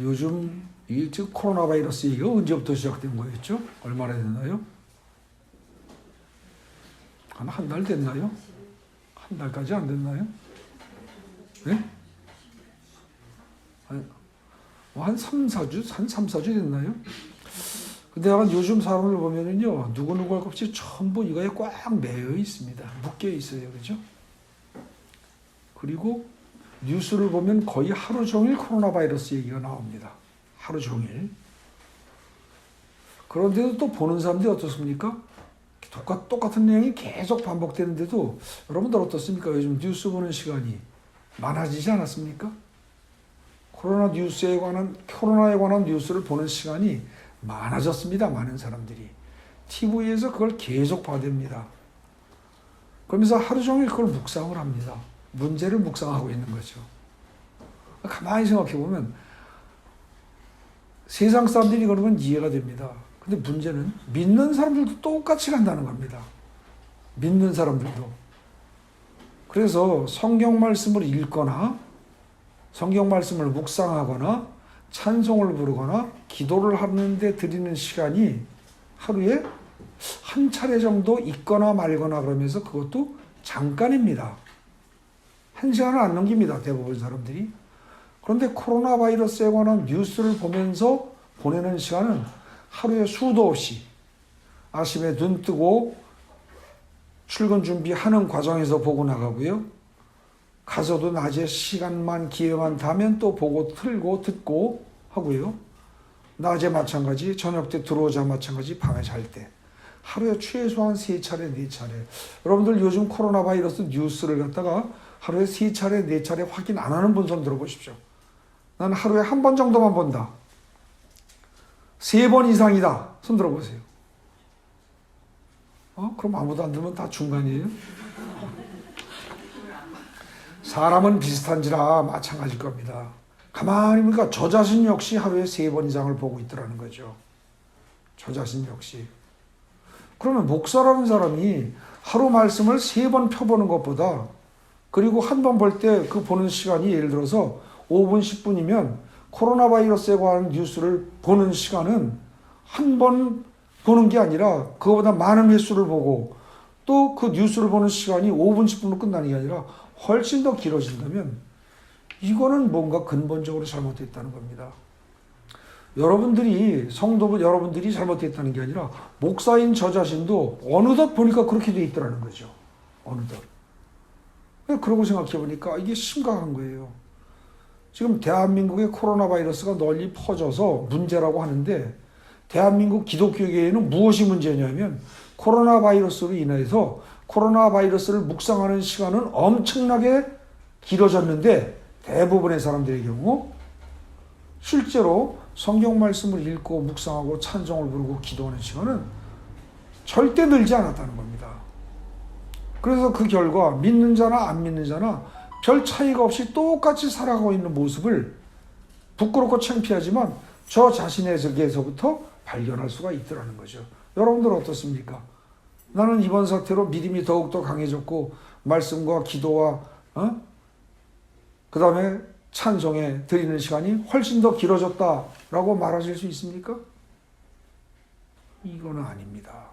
요즘 이 즉 코로나 바이러스 얘기가 언제부터 시작된 거였죠? 얼마나 됐나요? 한 달 됐나요? 한 달까지 안 됐나요? 네? 한 3, 4주? 한 3, 4주 됐나요? 근데 약간 요즘 사람을 보면은요, 누구누구 할 것 없이 전부 이거에 꽉 매여 있습니다. 묶여 있어요. 그죠? 그리고 뉴스를 보면 거의 하루 종일 코로나 바이러스 얘기가 나옵니다. 하루 종일. 그런데도 또 보는 사람들이 어떻습니까? 똑같은 내용이 계속 반복되는데도 여러분들 어떻습니까? 요즘 뉴스 보는 시간이 많아지지 않았습니까? 코로나에 관한 뉴스를 보는 시간이 많아졌습니다. 많은 사람들이. TV에서 그걸 계속 봐댑니다. 그러면서 하루 종일 그걸 묵상을 합니다. 문제를 묵상하고 있는 거죠. 가만히 생각해 보면 세상 사람들이 그런 건 이해가 됩니다. 근데 문제는 믿는 사람들도 똑같이 간다는 겁니다. 믿는 사람들도. 그래서 성경 말씀을 읽거나 성경 말씀을 묵상하거나 찬송을 부르거나 기도를 하는데 드리는 시간이 하루에 한 차례 정도 있거나 말거나 그러면서 그것도 잠깐입니다. 한 시간을 안 넘깁니다. 대부분 사람들이. 그런데 코로나 바이러스에 관한 뉴스를 보면서 보내는 시간은 하루에 수도 없이 아침에 눈 뜨고 출근 준비하는 과정에서 보고 나가고요. 가서도 낮에 시간만 기회만 닿으면 또 보고 틀고 듣고 하고요. 낮에 마찬가지, 저녁 때 들어오자 마찬가지, 밤에 잘 때. 하루에 최소한 3차례, 4차례. 여러분들 요즘 코로나 바이러스 뉴스를 갖다가 하루에 3차례, 4차례 확인 안 하는 분 손 들어보십시오. 난 하루에 한 번 정도만 본다. 3번 이상이다. 손 들어보세요. 그럼 아무도 안 들면 다 중간이에요? 사람은 비슷한지라 마찬가지일 겁니다. 가만히 보니까 저 자신 역시 하루에 3번 이상을 보고 있더라는 거죠. 저 자신 역시. 그러면 목사라는 사람이 하루 말씀을 3번 펴보는 것보다 그리고 한 번 볼 때 그 보는 시간이 예를 들어서 5분, 10분이면 코로나 바이러스에 관한 뉴스를 보는 시간은 한 번 보는 게 아니라 그거보다 많은 횟수를 보고 또 그 뉴스를 보는 시간이 5분, 10분으로 끝나는 게 아니라 훨씬 더 길어진다면 이거는 뭔가 근본적으로 잘못됐다는 겁니다. 성도분 여러분들이 잘못됐다는 게 아니라 목사인 저 자신도 어느덧 보니까 그렇게 돼 있더라는 거죠. 어느덧. 그러고 생각해 보니까 이게 심각한 거예요. 지금 대한민국의 코로나 바이러스가 널리 퍼져서 문제라고 하는데 대한민국 기독교계에는 무엇이 문제냐면 코로나 바이러스로 인해서 코로나 바이러스를 묵상하는 시간은 엄청나게 길어졌는데 대부분의 사람들의 경우 실제로 성경 말씀을 읽고 묵상하고 찬송을 부르고 기도하는 시간은 절대 늘지 않았다는 겁니다. 그래서 그 결과 믿는 자나 안 믿는 자나 별 차이가 없이 똑같이 살아가고 있는 모습을 부끄럽고 창피하지만 저 자신에게서부터 발견할 수가 있더라는 거죠. 여러분들 어떻습니까? 나는 이번 사태로 믿음이 더욱더 강해졌고 말씀과 기도와 그 다음에 찬송에 드리는 시간이 훨씬 더 길어졌다라고 말하실 수 있습니까? 이거는 아닙니다.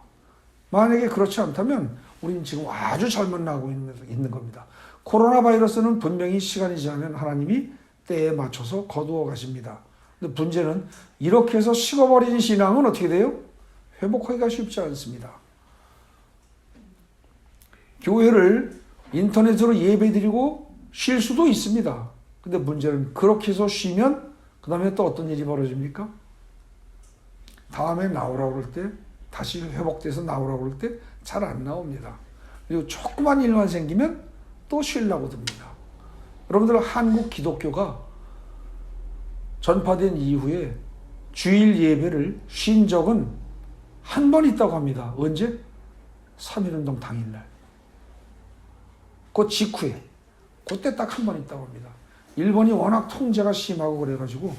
만약에 그렇지 않다면 우리는 지금 아주 잘못 나가고 있는 겁니다. 코로나 바이러스는 분명히 시간이 지나면 하나님이 때에 맞춰서 거두어 가십니다. 근데 문제는 이렇게 해서 식어버린 신앙은 어떻게 돼요? 회복하기가 쉽지 않습니다. 교회를 인터넷으로 예배드리고 쉴 수도 있습니다. 근데 문제는 그렇게 해서 쉬면 그 다음에 또 어떤 일이 벌어집니까? 다음에 나오라고 그럴 때 다시 회복돼서 나오라고 그럴 때 잘 안 나옵니다. 그리고 조그만 일만 생기면 또 쉬려고 듭니다. 여러분들 한국 기독교가 전파된 이후에 주일 예배를 쉰 적은 한 번 있다고 합니다. 언제? 3.1운동 당일날. 그 직후에. 그때 딱 한 번 있다고 합니다. 일본이 워낙 통제가 심하고 그래가지고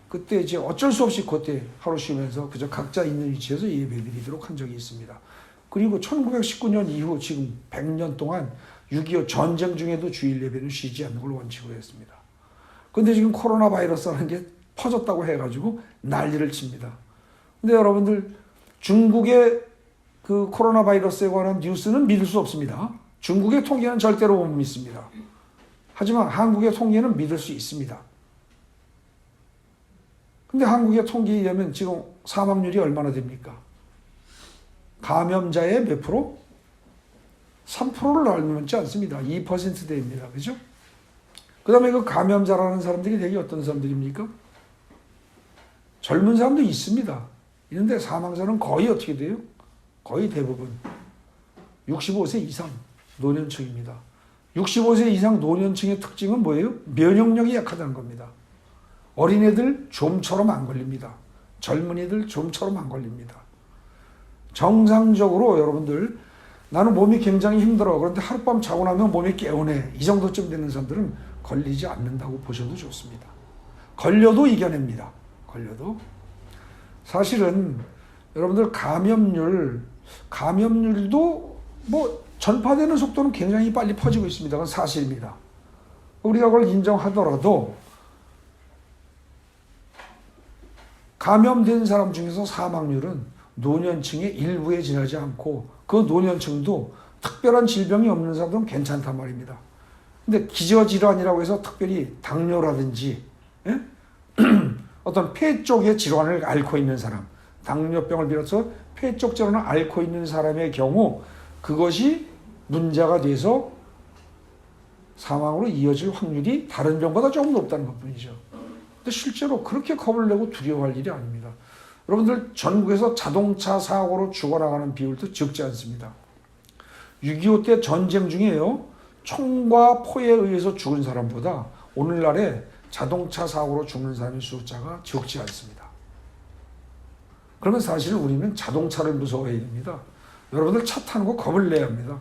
그때 이제 어쩔 수 없이 그때 하루 쉬면서 그저 각자 있는 위치에서 예배드리도록 한 적이 있습니다. 그리고 1919년 이후 지금 100년 동안 6.25 전쟁 중에도 주일 예배는 쉬지 않는 걸 원칙으로 했습니다. 근데 지금 코로나 바이러스라는 게 퍼졌다고 해가지고 난리를 칩니다. 근데 여러분들 중국의 그 코로나 바이러스에 관한 뉴스는 믿을 수 없습니다. 중국의 통계는 절대로 못 믿습니다. 하지만 한국의 통계는 믿을 수 있습니다. 근데 한국의 통계에 의하면 지금 사망률이 얼마나 됩니까? 감염자의 몇 프로? 3%를 넘지 않습니다. 2%대입니다. 그죠? 그 다음에 그 감염자라는 사람들이 되게 어떤 사람들입니까? 젊은 사람도 있습니다. 있는데 사망자는 거의 어떻게 돼요? 거의 대부분 65세 이상 노년층입니다. 65세 이상 노년층의 특징은 뭐예요? 면역력이 약하다는 겁니다. 어린애들 좀처럼 안 걸립니다. 젊은이들 좀처럼 안 걸립니다. 정상적으로 여러분들 나는 몸이 굉장히 힘들어. 그런데 하룻밤 자고 나면 몸이 개운해. 이 정도쯤 되는 사람들은 걸리지 않는다고 보셔도 좋습니다. 걸려도 이겨냅니다. 걸려도. 사실은 여러분들 감염률도 뭐 전파되는 속도는 굉장히 빨리 퍼지고 있습니다. 그건 사실입니다. 우리가 그걸 인정하더라도 감염된 사람 중에서 사망률은 노년층의 일부에 지나지 않고 그 노년층도 특별한 질병이 없는 사람들은 괜찮단 말입니다. 근데 기저질환이라고 해서 특별히 당뇨라든지 예? 어떤 폐 쪽의 질환을 앓고 있는 사람, 당뇨병을 비롯해서 폐 쪽 질환을 앓고 있는 사람의 경우 그것이 문제가 돼서 사망으로 이어질 확률이 다른 병보다 조금 높다는 것뿐이죠. 근데 실제로 그렇게 겁을 내고 두려워할 일이 아닙니다. 여러분들 전국에서 자동차 사고로 죽어나가는 비율도 적지 않습니다. 6.25 때 전쟁 중에요. 총과 포에 의해서 죽은 사람보다 오늘날에 자동차 사고로 죽는 사람의 숫자가 적지 않습니다. 그러면 사실 우리는 자동차를 무서워해야 됩니다. 여러분들 차 타는 거 겁을 내야 합니다.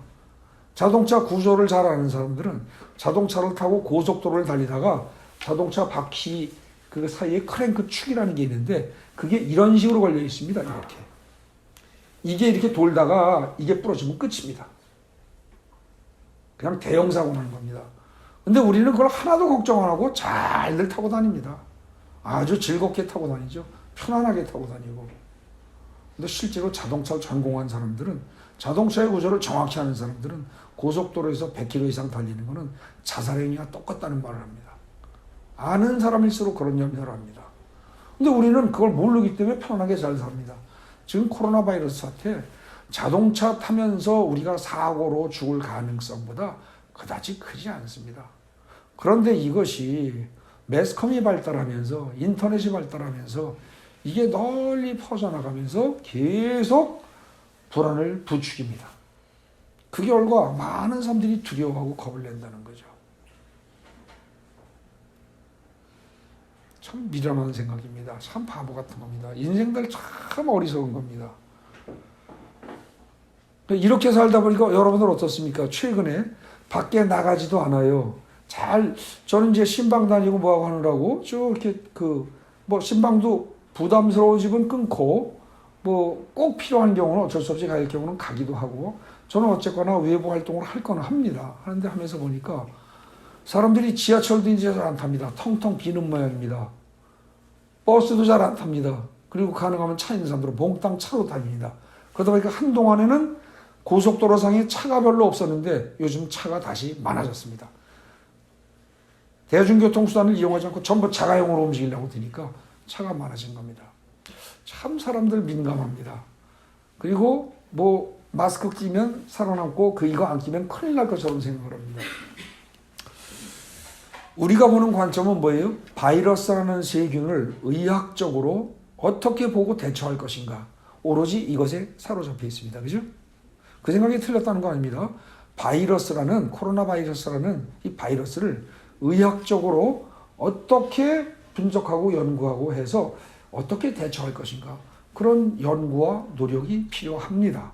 자동차 구조를 잘 아는 사람들은 자동차를 타고 고속도로를 달리다가 자동차 바퀴 그 사이에 크랭크 축이라는 게 있는데 그게 이런 식으로 걸려 있습니다. 이렇게. 이게 이렇게 돌다가 이게 부러지면 끝입니다. 그냥 대형 사고 나는 겁니다. 근데 우리는 그걸 하나도 걱정 안 하고 잘들 타고 다닙니다. 아주 즐겁게 타고 다니죠. 편안하게 타고 다니고. 근데 실제로 자동차를 전공한 사람들은 자동차의 구조를 정확히 아는 사람들은 고속도로에서 100km 이상 달리는 것은 자살 행위와 똑같다는 말을 합니다. 아는 사람일수록 그런 염려를 합니다. 근데 우리는 그걸 모르기 때문에 편안하게 잘 삽니다. 지금 코로나 바이러스 사태 자동차 타면서 우리가 사고로 죽을 가능성보다 그다지 크지 않습니다. 그런데 이것이 매스컴이 발달하면서 인터넷이 발달하면서 이게 널리 퍼져나가면서 계속 불안을 부추깁니다. 그 결과 많은 사람들이 두려워하고 겁을 낸다는 거죠. 참 미련한 생각입니다. 참 바보 같은 겁니다. 인생들 참 어리석은 겁니다. 이렇게 살다 보니까 여러분들 어떻습니까? 최근에 밖에 나가지도 않아요. 저는 이제 신방 다니고 뭐하고 하느라고 이렇게 뭐 신방도 부담스러운 집은 끊고 뭐 꼭 필요한 경우는 어쩔 수 없이 갈 경우는 가기도 하고 저는 어쨌거나 외부 활동을 할 거는 합니다. 하는데 하면서 보니까 사람들이 지하철도 이제 잘 안 탑니다. 텅텅 비는 모양입니다. 버스도 잘 안 탑니다. 그리고 가능하면 차 있는 사람들은 몽땅 차로 다닙니다. 그러다 보니까 한동안에는 고속도로상에 차가 별로 없었는데 요즘 차가 다시 많아졌습니다. 대중교통수단을 이용하지 않고 전부 자가용으로 움직이려고 드니까 차가 많아진 겁니다. 참 사람들 민감합니다. 그리고 뭐 마스크 끼면 살아남고 이거 안 끼면 큰일 날 것처럼 생각을 합니다. 우리가 보는 관점은 뭐예요? 바이러스라는 세균을 의학적으로 어떻게 보고 대처할 것인가. 오로지 이것에 사로잡혀 있습니다. 그죠? 그 생각이 틀렸다는 거 아닙니다. 코로나 바이러스라는 이 바이러스를 의학적으로 어떻게 분석하고 연구하고 해서 어떻게 대처할 것인가. 그런 연구와 노력이 필요합니다.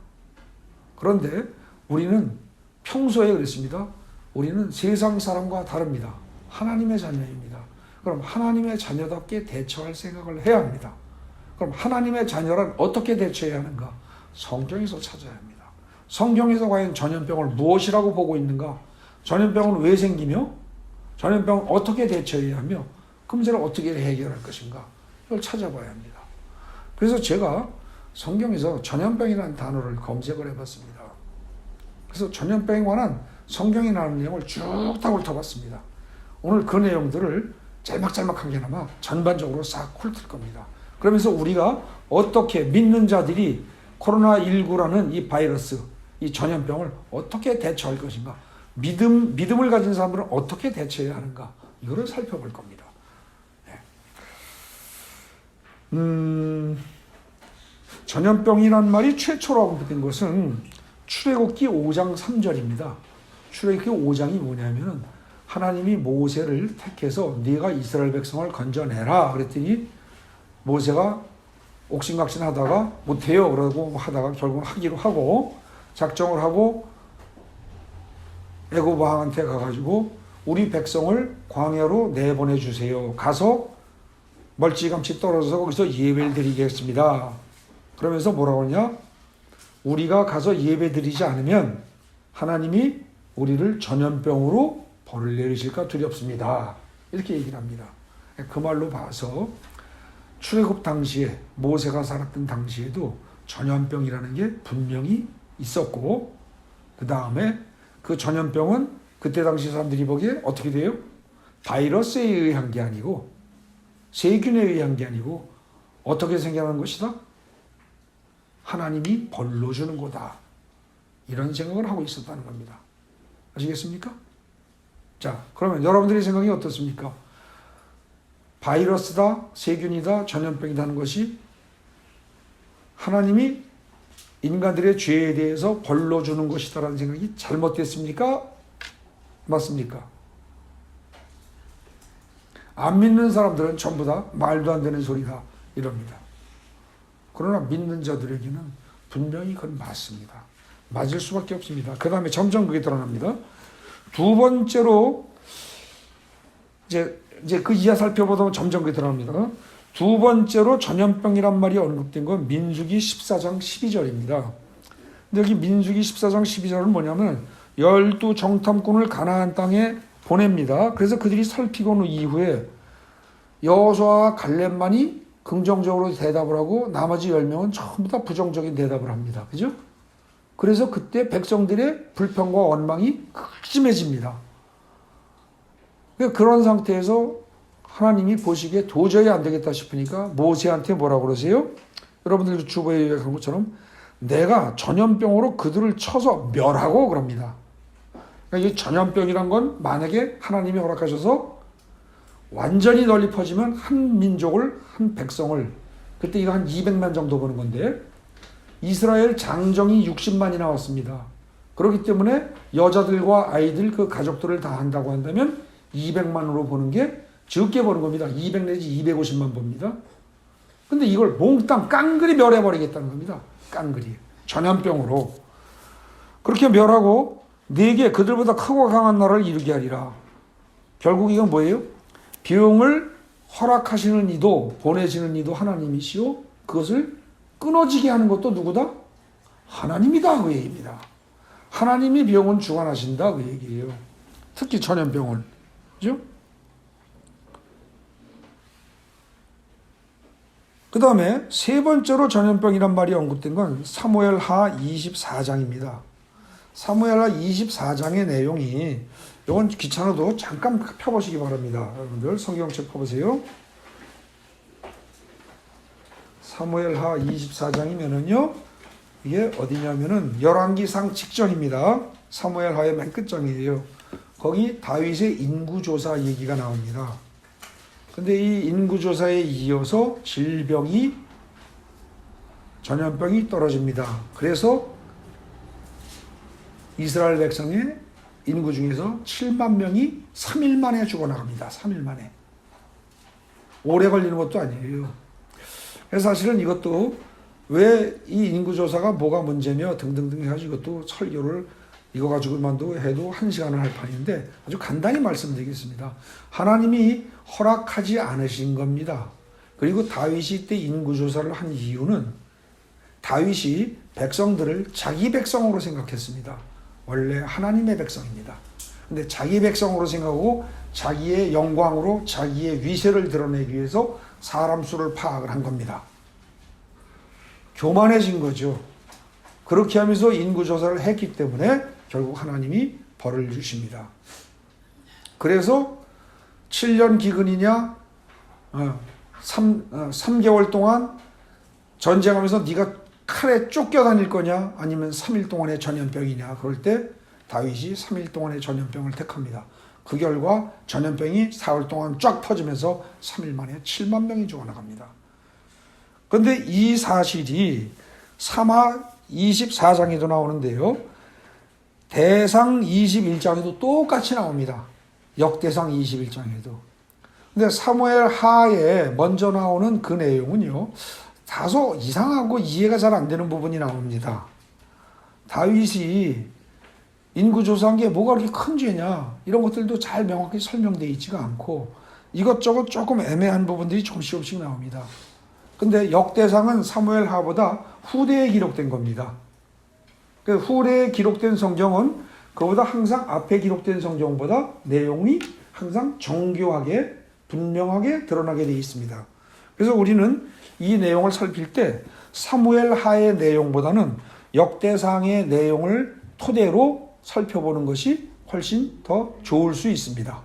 그런데 우리는 평소에 그랬습니다. 우리는 세상 사람과 다릅니다. 하나님의 자녀입니다. 그럼 하나님의 자녀답게 대처할 생각을 해야 합니다. 그럼 하나님의 자녀란 어떻게 대처해야 하는가? 성경에서 찾아야 합니다. 성경에서 과연 전염병을 무엇이라고 보고 있는가? 전염병은 왜 생기며? 전염병은 어떻게 대처해야 하며? 그 문제를 어떻게 해결할 것인가? 이걸 찾아봐야 합니다. 그래서 제가 성경에서 전염병이라는 단어를 검색을 해봤습니다. 그래서 전염병에 관한 성경에 나오는 내용을 쭉 다 훑어봤습니다. 오늘 그 내용들을 짤막짤막하게나마 전반적으로 싹 훑을 겁니다. 그러면서 우리가 어떻게 믿는 자들이 코로나19라는 이 바이러스, 이 전염병을 어떻게 대처할 것인가, 믿음을 가진 사람들은 어떻게 대처해야 하는가, 이거를 살펴볼 겁니다. 전염병이란 말이 최초로 언급된 것은 출애굽기 5장 3절입니다. 출애굽기 5장이 뭐냐면은 하나님이 모세를 택해서 네가 이스라엘 백성을 건져내라 그랬더니 모세가 옥신각신 하다가 못해요 그러고 하다가 결국은 하기로 하고 작정을 하고 애굽 왕한테 가가지고 우리 백성을 광야로 내보내 주세요. 가서 멀찌감치 떨어져서 거기서 예배를 드리겠습니다. 그러면서 뭐라고 하냐? 우리가 가서 예배 드리지 않으면 하나님이 우리를 전염병으로 벌을 내리실까 두렵습니다. 이렇게 얘기를 합니다. 그 말로 봐서 출애굽 당시에 모세가 살았던 당시에도 전염병이라는 게 분명히 있었고 그 다음에 그 전염병은 그때 당시 사람들이 보기에 어떻게 돼요? 바이러스에 의한 게 아니고 세균에 의한 게 아니고 어떻게 생겨난 것이다? 하나님이 벌로 주는 거다. 이런 생각을 하고 있었다는 겁니다. 아시겠습니까? 자, 그러면 여러분들의 생각이 어떻습니까? 바이러스다, 세균이다, 전염병이다 하는 것이 하나님이 인간들의 죄에 대해서 벌로 주는 것이다라는 생각이 잘못됐습니까? 맞습니까? 안 믿는 사람들은 전부 다 말도 안 되는 소리다 이럽니다. 그러나 믿는 자들에게는 분명히 그건 맞습니다. 맞을 수밖에 없습니다. 그 다음에 점점 그게 드러납니다. 두 번째로 이제 그 이하 살펴보다 점점 그게 드러납니다. 두 번째로 전염병이란 말이 언급된 건 민수기 14장 12절입니다. 근데 여기 민수기 14장 12절은 뭐냐면 12 정탐꾼을 가나안 땅에 보냅니다. 그래서 그들이 살피고 온 이후에 여호수아와 갈렙만이 긍정적으로 대답을 하고 나머지 10명은 전부 다 부정적인 대답을 합니다. 그죠? 그래서 그때 백성들의 불평과 원망이 극심해집니다. 그런 상태에서 하나님이 보시기에 도저히 안 되겠다 싶으니까 모세한테 뭐라고 그러세요? 여러분들 주보에 얘기한 것처럼 내가 전염병으로 그들을 쳐서 멸하고 그럽니다. 그러니까 이 전염병이란 건 만약에 하나님이 허락하셔서 완전히 널리 퍼지면 한 민족을, 한 백성을, 그때 이거 한 200만 정도 보는 건데 이스라엘 장정이 60만이 나왔습니다. 그렇기 때문에 여자들과 아이들 그 가족들을 다 한다고 한다면 200만으로 보는 게 적게 보는 겁니다. 200 내지 250만 봅니다. 근데 이걸 몽땅 깡그리 멸해버리겠다는 겁니다. 깡그리. 전염병으로. 그렇게 멸하고 4개 그들보다 크고 강한 나라를 이루게 하리라. 결국 이건 뭐예요? 병을 허락하시는 이도 보내시는 이도 하나님이시오. 그것을 끊어지게 하는 것도 누구다? 하나님이다 그 얘기입니다. 하나님이 병은 주관하신다 그 얘기예요. 특히 전염병을. 그죠? 그 다음에 세 번째로 전염병이란 말이 언급된 건 사무엘하 24장입니다. 사무엘하 24장의 내용이 이건 귀찮아도 잠깐 펴보시기 바랍니다. 여러분들 성경책 펴보세요. 사무엘하 24장이면은요 이게 어디냐면은 열왕기상 직전입니다. 사무엘하의 맨 끝장이에요. 거기 다윗의 인구조사 얘기가 나옵니다. 근데 이 인구조사에 이어서 질병이 전염병이 떨어집니다. 그래서 이스라엘 백성의 인구 중에서 7만 명이 3일 만에 죽어나갑니다. 3일 만에. 오래 걸리는 것도 아니에요. 그래서 사실은 이것도 왜 이 인구조사가 뭐가 문제며 등등등 해가지고 이것도 설교를 이거 가지고만도 해도 1시간을 할 판인데 아주 간단히 말씀드리겠습니다. 하나님이 허락하지 않으신 겁니다. 그리고 다윗이 때 인구조사를 한 이유는 다윗이 백성들을 자기 백성으로 생각했습니다. 원래 하나님의 백성입니다. 근데 자기 백성으로 생각하고 자기의 영광으로 자기의 위세를 드러내기 위해서 사람 수를 파악을 한 겁니다. 교만해진 거죠. 그렇게 하면서 인구조사를 했기 때문에 결국 하나님이 벌을 주십니다. 그래서 7년 기근이냐 3개월 동안 전쟁하면서 네가 칼에 쫓겨다닐 거냐 아니면 3일 동안의 전염병이냐. 그럴 때 다윗이 3일 동안의 전염병을 택합니다. 그 결과 전염병이 사흘 동안 쫙 퍼지면서 3일 만에 7만 명이 죽어나갑니다. 그런데 이 사실이 사마 24장에도 나오는데요. 대상 21장에도 똑같이 나옵니다. 역대상 21장에도. 근데 사무엘 하에 먼저 나오는 그 내용은요. 다소 이상하고 이해가 잘 안 되는 부분이 나옵니다. 다윗이 인구조사한 게 뭐가 그렇게 큰 죄냐 이런 것들도 잘 명확히 설명되어 있지가 않고 이것저것 조금 애매한 부분들이 조금씩 나옵니다. 근데 역대상은 사무엘 하보다 후대에 기록된 겁니다. 그 후대에 기록된 성경은 그보다 항상 앞에 기록된 성경보다 내용이 항상 정교하게 분명하게 드러나게 되어 있습니다. 그래서 우리는 이 내용을 살필 때 사무엘 하의 내용보다는 역대상의 내용을 토대로 살펴보는 것이 훨씬 더 좋을 수 있습니다.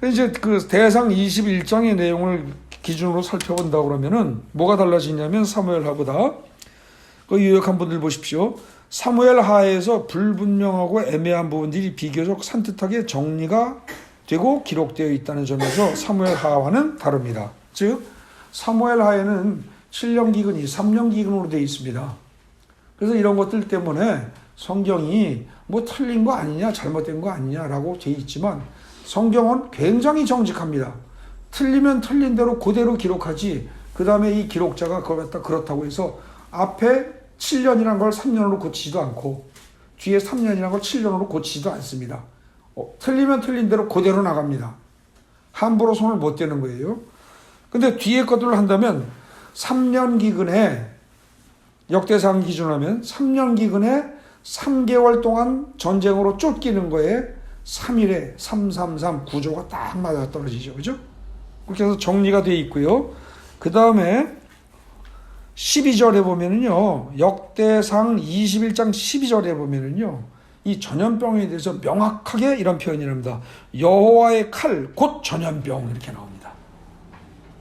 이제 그 대상 21장의 내용을 기준으로 살펴본다고 그러면은 뭐가 달라지냐면 사무엘 하보다 그 유력한 분들 보십시오. 사무엘 하에서 불분명하고 애매한 부분들이 비교적 산뜻하게 정리가 되고 기록되어 있다는 점에서 사무엘 하와는 다릅니다. 즉 사무엘 하에는 7년 기근이 3년 기근으로 되어 있습니다. 그래서 이런 것들 때문에 성경이 뭐 틀린 거 아니냐 잘못된 거 아니냐라고 되어 있지만 성경은 굉장히 정직합니다. 틀리면 틀린 대로 그대로 기록하지 그 다음에 이 기록자가 그걸 갖다 그렇다고 해서 앞에 7년이라는 걸 3년으로 고치지도 않고 뒤에 3년이라는 걸 7년으로 고치지도 않습니다. 틀리면 틀린 대로 그대로 나갑니다. 함부로 손을 못 대는 거예요. 근데 뒤에 것들을 한다면 3년 기근에 역대상 기준하면 3년 기근에 3개월 동안 전쟁으로 쫓기는 거에 3일에 333 구조가 딱 맞아 떨어지죠. 그죠? 그렇게 해서 정리가 되어 있고요. 그 다음에 12절에 보면은요. 역대상 21장 12절에 보면은요. 이 전염병에 대해서 명확하게 이런 표현이 나옵니다. 여호와의 칼 곧 전염병 이렇게 나옵니다.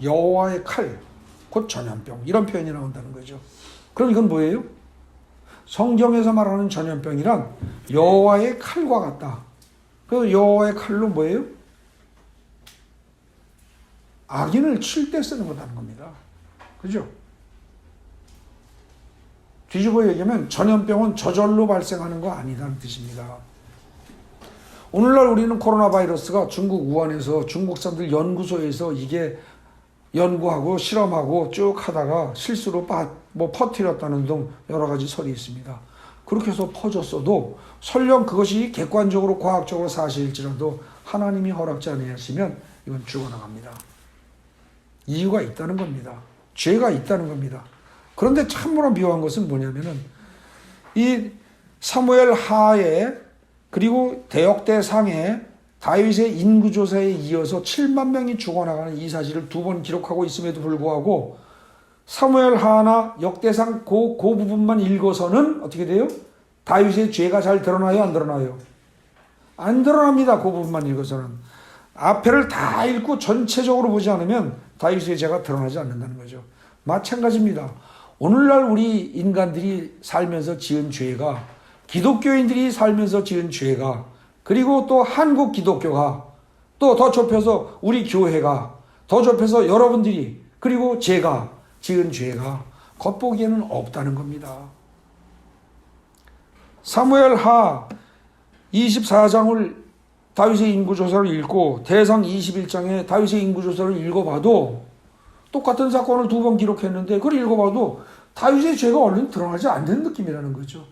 여호와의 칼 곧 전염병 이런 표현이 나온다는 거죠. 그럼 이건 뭐예요? 성경에서 말하는 전염병이란 여호와의 칼과 같다. 그 여호와의 칼로 뭐예요? 악인을 칠 때 쓰는 거라는 겁니다. 그죠? 뒤집어 얘기하면 전염병은 저절로 발생하는 거 아니라는 뜻입니다. 오늘날 우리는 코로나 바이러스가 중국 우한에서 중국 사람들 연구소에서 이게 연구하고 실험하고 쭉 하다가 실수로 퍼뜨렸다는 등 여러 가지 설이 있습니다. 그렇게 해서 퍼졌어도 설령 그것이 객관적으로 과학적으로 사실일지라도 하나님이 허락지 않으시면 이건 죽어나갑니다. 이유가 있다는 겁니다. 죄가 있다는 겁니다. 그런데 참으로 묘한 것은 뭐냐면은 이 사무엘 하에 그리고 대역대상에 다윗의 인구조사에 이어서 7만 명이 죽어나가는 이 사실을 두 번 기록하고 있음에도 불구하고 사무엘 하나 역대상 그 부분만 읽어서는 어떻게 돼요? 다윗의 죄가 잘 드러나요? 안 드러나요? 안 드러납니다. 그 부분만 읽어서는. 앞에를 다 읽고 전체적으로 보지 않으면 다윗의 죄가 드러나지 않는다는 거죠. 마찬가지입니다. 오늘날 우리 인간들이 살면서 지은 죄가 기독교인들이 살면서 지은 죄가 그리고 또 한국 기독교가 또 더 좁혀서 우리 교회가 더 좁혀서 여러분들이 그리고 제가 지은 죄가 겉보기에는 없다는 겁니다. 사무엘 하 24장을 다윗의 인구조사를 읽고 대상 21장에 다윗의 인구조사를 읽어봐도 똑같은 사건을 두 번 기록했는데 그걸 읽어봐도 다윗의 죄가 얼른 드러나지 않는 느낌이라는 거죠.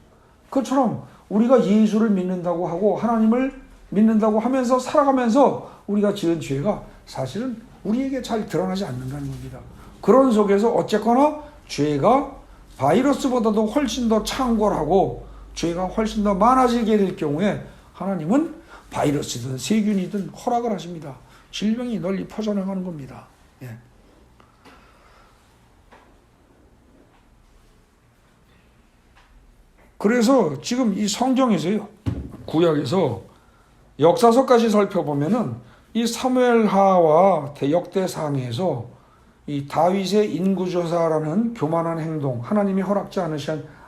그것처럼 우리가 예수를 믿는다고 하고 하나님을 믿는다고 하면서 살아가면서 우리가 지은 죄가 사실은 우리에게 잘 드러나지 않는다는 겁니다. 그런 속에서 어쨌거나 죄가 바이러스보다도 훨씬 더 창궐하고 죄가 훨씬 더 많아지게 될 경우에 하나님은 바이러스든 세균이든 허락을 하십니다. 질병이 널리 퍼져나가는 겁니다. 예. 그래서 지금 이 성경에서요, 구약에서 역사서까지 살펴보면은 이 사무엘하와 역대상에서 이 다윗의 인구조사라는 교만한 행동, 하나님이 허락지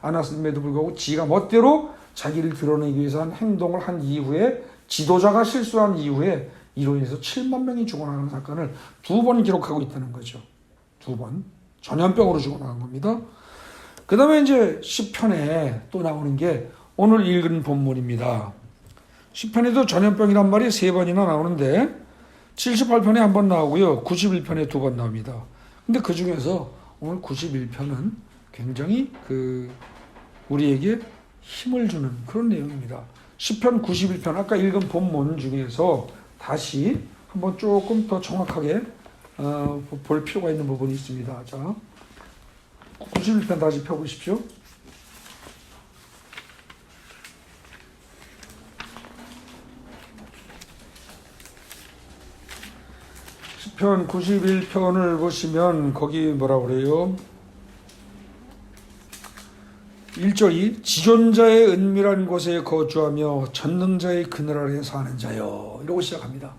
않았음에도 불구하고 지가 멋대로 자기를 드러내기 위해서 한 행동을 한 이후에, 지도자가 실수한 이후에 이로 인해서 7만 명이 죽어나가는 사건을 2번 기록하고 있다는 거죠. 2번. 전염병으로 죽어나간 겁니다. 그 다음에 이제 시편에 또 나오는 게 오늘 읽은 본문입니다. 시편에도 전염병이란 말이 3번이나 나오는데 78편에 한 번 나오고요. 91편에 2번 나옵니다. 근데 그 중에서 오늘 91편은 굉장히 우리에게 힘을 주는 그런 내용입니다. 시편 91편 아까 읽은 본문 중에서 다시 한번 조금 더 정확하게 볼 필요가 있는 부분이 있습니다. 자, 91편 다시 펴보십시오. 시편 91편을 보시면 거기 뭐라 그래요? 1절이 지존자의 은밀한 곳에 거주하며 전능자의 그늘 아래 사는 자여, 이러고 시작합니다.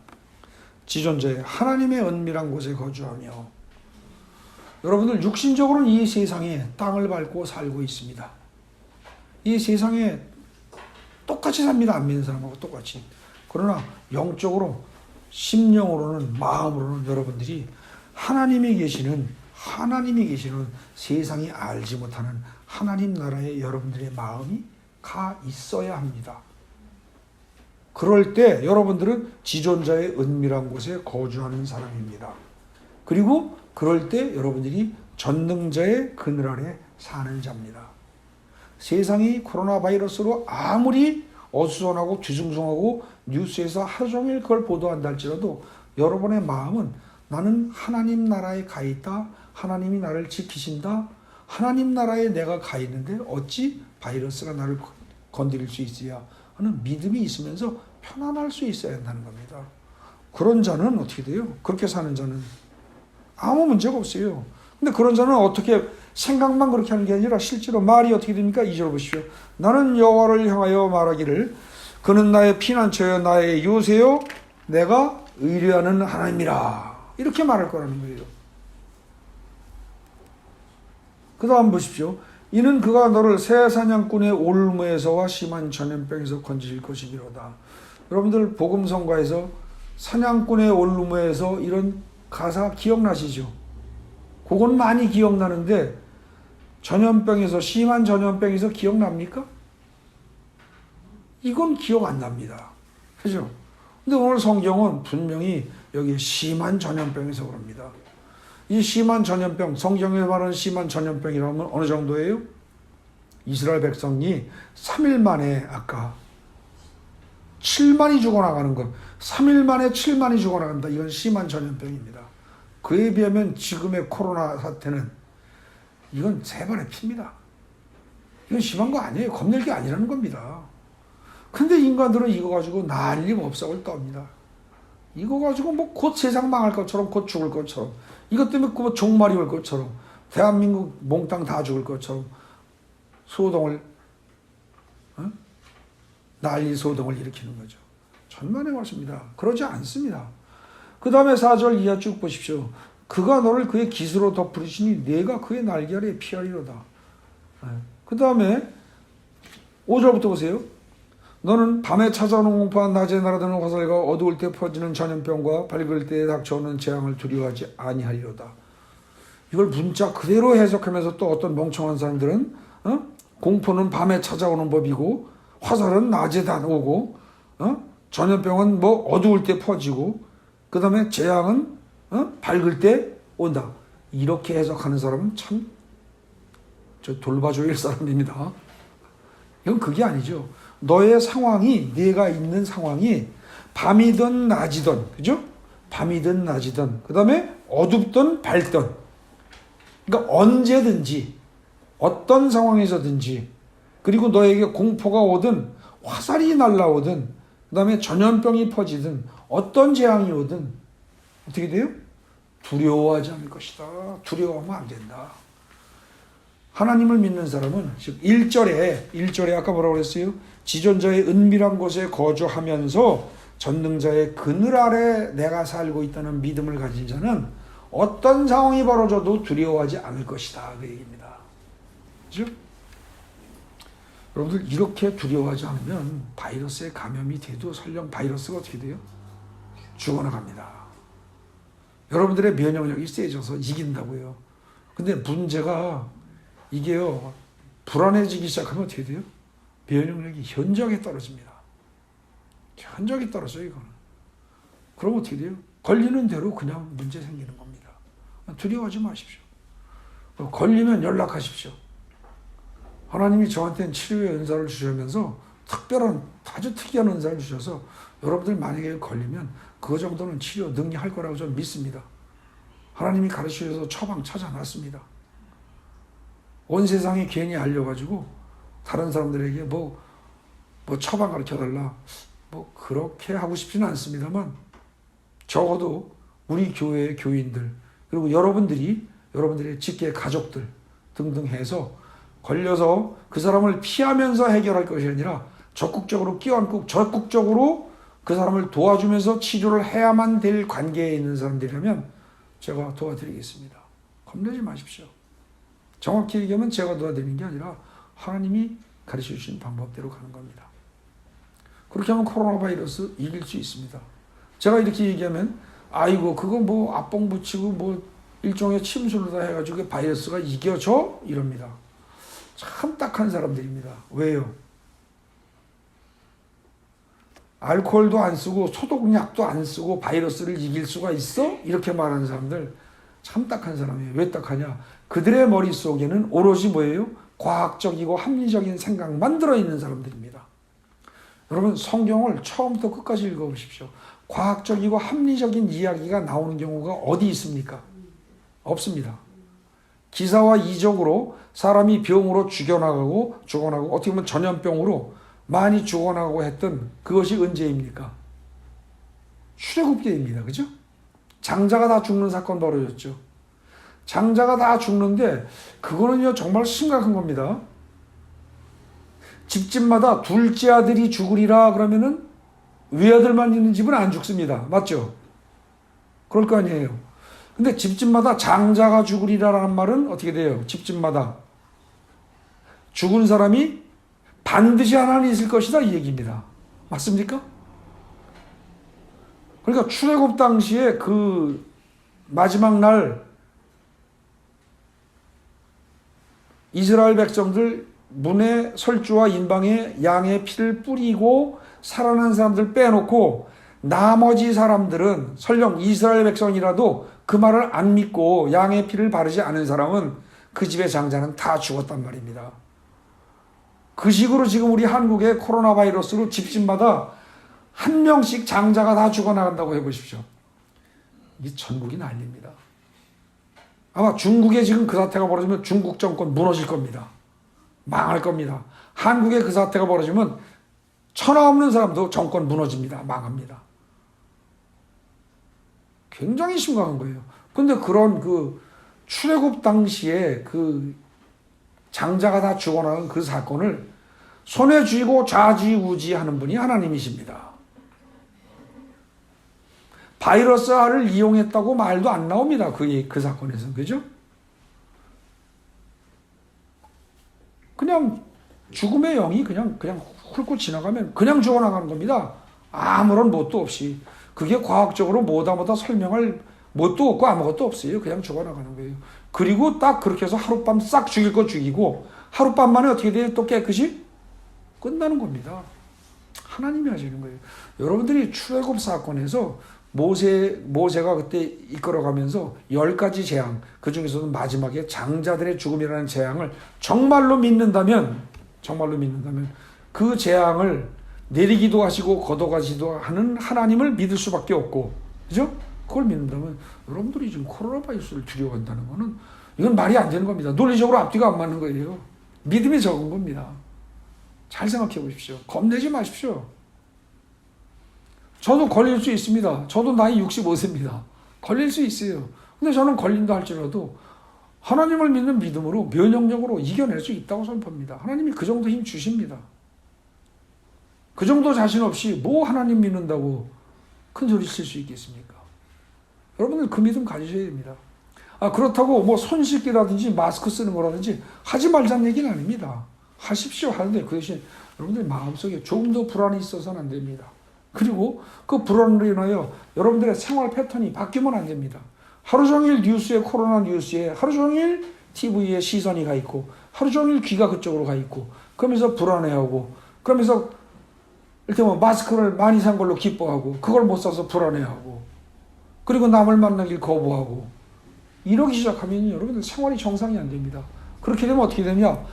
지존자의, 하나님의 은밀한 곳에 거주하며. 여러분들 육신적으로는 이 세상에 땅을 밟고 살고 있습니다. 이 세상에 똑같이 삽니다. 안 믿는 사람하고 똑같이. 그러나 영적으로, 심령으로는, 마음으로는 여러분들이 하나님이 계시는 세상이 알지 못하는 하나님 나라에 여러분들의 마음이 가 있어야 합니다. 그럴 때 여러분들은 지존자의 은밀한 곳에 거주하는 사람입니다. 그리고 그럴 때 여러분들이 전능자의 그늘 아래 사는 자입니다. 세상이 코로나 바이러스로 아무리 어수선하고 뒤숭숭하고 뉴스에서 하루 종일 그걸 보도한다 할지라도 여러분의 마음은 나는 하나님 나라에 가 있다. 하나님이 나를 지키신다. 하나님 나라에 내가 가 있는데 어찌 바이러스가 나를 건드릴 수 있어야 하는 믿음이 있으면서 편안할 수 있어야 한다는 겁니다. 그런 자는 어떻게 돼요? 그렇게 사는 자는 아무 문제가 없어요. 근데 그런 자는 어떻게 생각만 그렇게 하는 게 아니라 실제로 말이 어떻게 됩니까? 2절 보십시오. 나는 여호와를 향하여 말하기를 그는 나의 피난처여 나의 요새요 내가 의뢰하는 하나님이라, 이렇게 말할 거라는 거예요. 그 다음 보십시오. 이는 그가 너를 새 사냥꾼의 올무에서와 심한 전염병에서 건지실 것이미로다. 여러분들 복음성가에서 사냥꾼의 올무에서 이런 가사 기억나시죠? 그건 많이 기억나는데 전염병에서, 심한 전염병에서 기억납니까? 이건 기억 안 납니다. 그죠? 근데 오늘 성경은 분명히 여기 심한 전염병에서 그럽니다. 이 심한 전염병, 성경에 말하는 심한 전염병이라면 어느 정도예요? 이스라엘 백성이 3일 만에 아까 7만이 죽어나가는 것, 3일 만에 7만이 죽어나간다. 이건 심한 전염병입니다. 그에 비하면 지금의 코로나 사태는 이건 3번의 피입니다. 이건 심한 거 아니에요. 겁낼 게 아니라는 겁니다. 근데 인간들은 이거 가지고 난리 법석을 떱니다. 이거 가지고 뭐 곧 세상 망할 것처럼, 곧 죽을 것처럼, 이것 때문에 뭐 종말이 올 것처럼, 대한민국 몽땅 다 죽을 것처럼 소동을, 난리 소동을 일으키는 거죠. 천만의 말씀입니다. 그러지 않습니다. 그 다음에 4절 이하 쭉 보십시오. 그가 너를 그의 깃으로 덮으시니 내가 그의 날개 아래 피하리로다. 그 다음에 5절부터 보세요. 너는 밤에 찾아오는 공포와 낮에 날아드는 화살과 어두울 때 퍼지는 전염병과 밝을 때 닥쳐오는 재앙을 두려워하지 아니하리로다. 이걸 문자 그대로 해석하면서 또 어떤 멍청한 사람들은 공포는 밤에 찾아오는 법이고 화살은 낮에 다오고 전염병은 뭐 어두울 때 퍼지고 그 다음에 재앙은 밝을 때 온다. 이렇게 해석하는 사람은 참 저 돌봐줘야 할 사람입니다. 이건 그게 아니죠. 너의 상황이, 내가 있는 상황이 밤이든 낮이든, 그죠? 밤이든 낮이든, 그 다음에 어둡든 밝든, 그러니까 언제든지, 어떤 상황에서든지, 그리고 너에게 공포가 오든, 화살이 날라오든, 그 다음에 전염병이 퍼지든 어떤 재앙이 오든 어떻게 돼요? 두려워하지 않을 것이다. 두려워하면 안 된다. 하나님을 믿는 사람은 즉 1절에 아까 뭐라고 그랬어요? 지존자의 은밀한 곳에 거주하면서 전능자의 그늘 아래 내가 살고 있다는 믿음을 가진 자는 어떤 상황이 벌어져도 두려워하지 않을 것이다. 그 얘기입니다. 그죠? 여러분들 이렇게 두려워하지 않으면 바이러스에 감염이 돼도 설령 바이러스가 어떻게 돼요? 죽어나갑니다. 여러분들의 면역력이 세져서 이긴다고요. 근데 문제가 이게요, 불안해지기 시작하면 어떻게 돼요? 면역력이 현저하게 떨어집니다. 현저하게 떨어져요, 이거는. 그럼 어떻게 돼요? 걸리는 대로 그냥 문제 생기는 겁니다. 두려워하지 마십시오. 걸리면 연락하십시오. 하나님이 저한테는 치료의 은사를 주시면서 특별한, 아주 특이한 은사를 주셔서 여러분들 만약에 걸리면 그 정도는 치료 능력할 거라고 저는 믿습니다. 하나님이 가르치셔서 처방 찾아놨습니다. 온 세상에 괜히 알려가지고 다른 사람들에게 뭐 처방 가르쳐달라 그렇게 하고 싶지는 않습니다만 적어도 우리 교회의 교인들 그리고 여러분들의 직계 가족들 등등 해서 걸려서 그 사람을 피하면서 해결할 것이 아니라 적극적으로 끼어안고 적극적으로 그 사람을 도와주면서 치료를 해야만 될 관계에 있는 사람들이라면 제가 도와드리겠습니다. 겁내지 마십시오. 정확히 얘기하면 제가 도와드리는 게 아니라 하나님이 가르쳐 주신 방법대로 가는 겁니다. 그렇게 하면 코로나 바이러스 이길 수 있습니다. 제가 이렇게 얘기하면 아이고 그거 앞봉 붙이고 일종의 침술로 다 해가지고 바이러스가 이겨져? 이럽니다. 참 딱한 사람들입니다. 왜요? 알코올도 안 쓰고 소독약도 안 쓰고 바이러스를 이길 수가 있어? 이렇게 말하는 사람들 참 딱한 사람이에요. 왜 딱하냐? 그들의 머릿속에는 오로지 뭐예요? 과학적이고 합리적인 생각만 들어있는 사람들입니다. 여러분 성경을 처음부터 끝까지 읽어보십시오. 과학적이고 합리적인 이야기가 나오는 경우가 어디 있습니까? 없습니다. 기사와 이적으로 사람이 병으로 죽어나가고 어떻게 보면 전염병으로 많이 죽어나가고 했던 그것이 언제입니까? 출애굽기입니다. 그죠? 장자가 다 죽는 사건 벌어졌죠. 장자가 다 죽는데 그거는요 정말 심각한 겁니다. 집집마다 둘째 아들이 죽으리라 그러면은 외아들만 있는 집은 안 죽습니다. 맞죠? 그럴 거 아니에요. 근데 집집마다 장자가 죽으리라라는 말은 어떻게 돼요? 집집마다 죽은 사람이 반드시 하나는 있을 것이다 이 얘기입니다. 맞습니까? 그러니까 출애굽 당시에 그 마지막 날 이스라엘 백성들 문에 설주와 인방에 양의 피를 뿌리고 살아난 사람들 빼놓고 나머지 사람들은 설령 이스라엘 백성이라도 그 말을 안 믿고 양의 피를 바르지 않은 사람은 그 집의 장자는 다 죽었단 말입니다. 그 식으로 지금 우리 한국의 코로나 바이러스로 집집마다 한 명씩 장자가 다 죽어나간다고 해보십시오. 이게 전국이 난립니다. 아마 중국에 지금 그 사태가 벌어지면 중국 정권 무너질 겁니다. 망할 겁니다. 한국에 그 사태가 벌어지면 천하 없는 사람도 정권 무너집니다. 망합니다. 굉장히 심각한 거예요. 근데 그런 그 출애굽 당시에 그 장자가 다 죽어나간 그 사건을 손에 쥐고 좌지우지하는 분이 하나님이십니다. 바이러스를 이용했다고 말도 안 나옵니다. 그 사건에서. 그죠? 그냥 죽음의 영이 그냥 훑고 지나가면 그냥 죽어나가는 겁니다. 아무런 뭣도 없이. 그게 과학적으로 뭐다 설명할 뭣도 없고 아무것도 없어요. 그냥 죽어나가는 거예요. 그리고 딱 그렇게 해서 하룻밤 싹 죽일 거 죽이고 하룻밤 만에 어떻게 돼요? 또 깨끗이 끝나는 겁니다. 하나님이 하시는 거예요. 여러분들이 출애굽 사건에서 모세가 그때 이끌어가면서 10가지 재앙, 그 중에서도 마지막에 장자들의 죽음이라는 재앙을 정말로 믿는다면 그 재앙을 내리기도 하시고 걷어가시도 하는 하나님을 믿을 수밖에 없고, 그죠? 그걸 믿는다면 여러분들이 지금 코로나 바이러스를 두려워한다는 거는 이건 말이 안 되는 겁니다. 논리적으로 앞뒤가 안 맞는 거예요. 믿음이 적은 겁니다. 잘 생각해 보십시오. 겁내지 마십시오. 저도 걸릴 수 있습니다. 저도 나이 65세입니다. 걸릴 수 있어요. 근데 저는 걸린다 할지라도 하나님을 믿는 믿음으로 면역력으로 이겨낼 수 있다고 저는 봅니다. 하나님이 그 정도 힘 주십니다. 그 정도 자신 없이 뭐 하나님 믿는다고 큰 소리 칠 수 있겠습니까? 여러분들 그 믿음 가지셔야 됩니다. 그렇다고 뭐 손 씻기라든지 마스크 쓰는 거라든지 하지 말자는 얘기는 아닙니다. 하십시오 하는데 그 대신 여러분들 마음속에 조금 더 불안이 있어서는 안 됩니다. 그리고 그 불안으로 인하여 여러분들의 생활 패턴이 바뀌면 안 됩니다. 하루 종일 뉴스에 코로나 뉴스에 하루 종일 TV에 시선이 가 있고 하루 종일 귀가 그쪽으로 가 있고 그러면서 불안해하고 그러면서 이렇게 뭐 마스크를 많이 산 걸로 기뻐하고 그걸 못 사서 불안해하고 그리고 남을 만나길 거부하고 이러기 시작하면 여러분들 생활이 정상이 안 됩니다. 그렇게 되면 어떻게 되냐?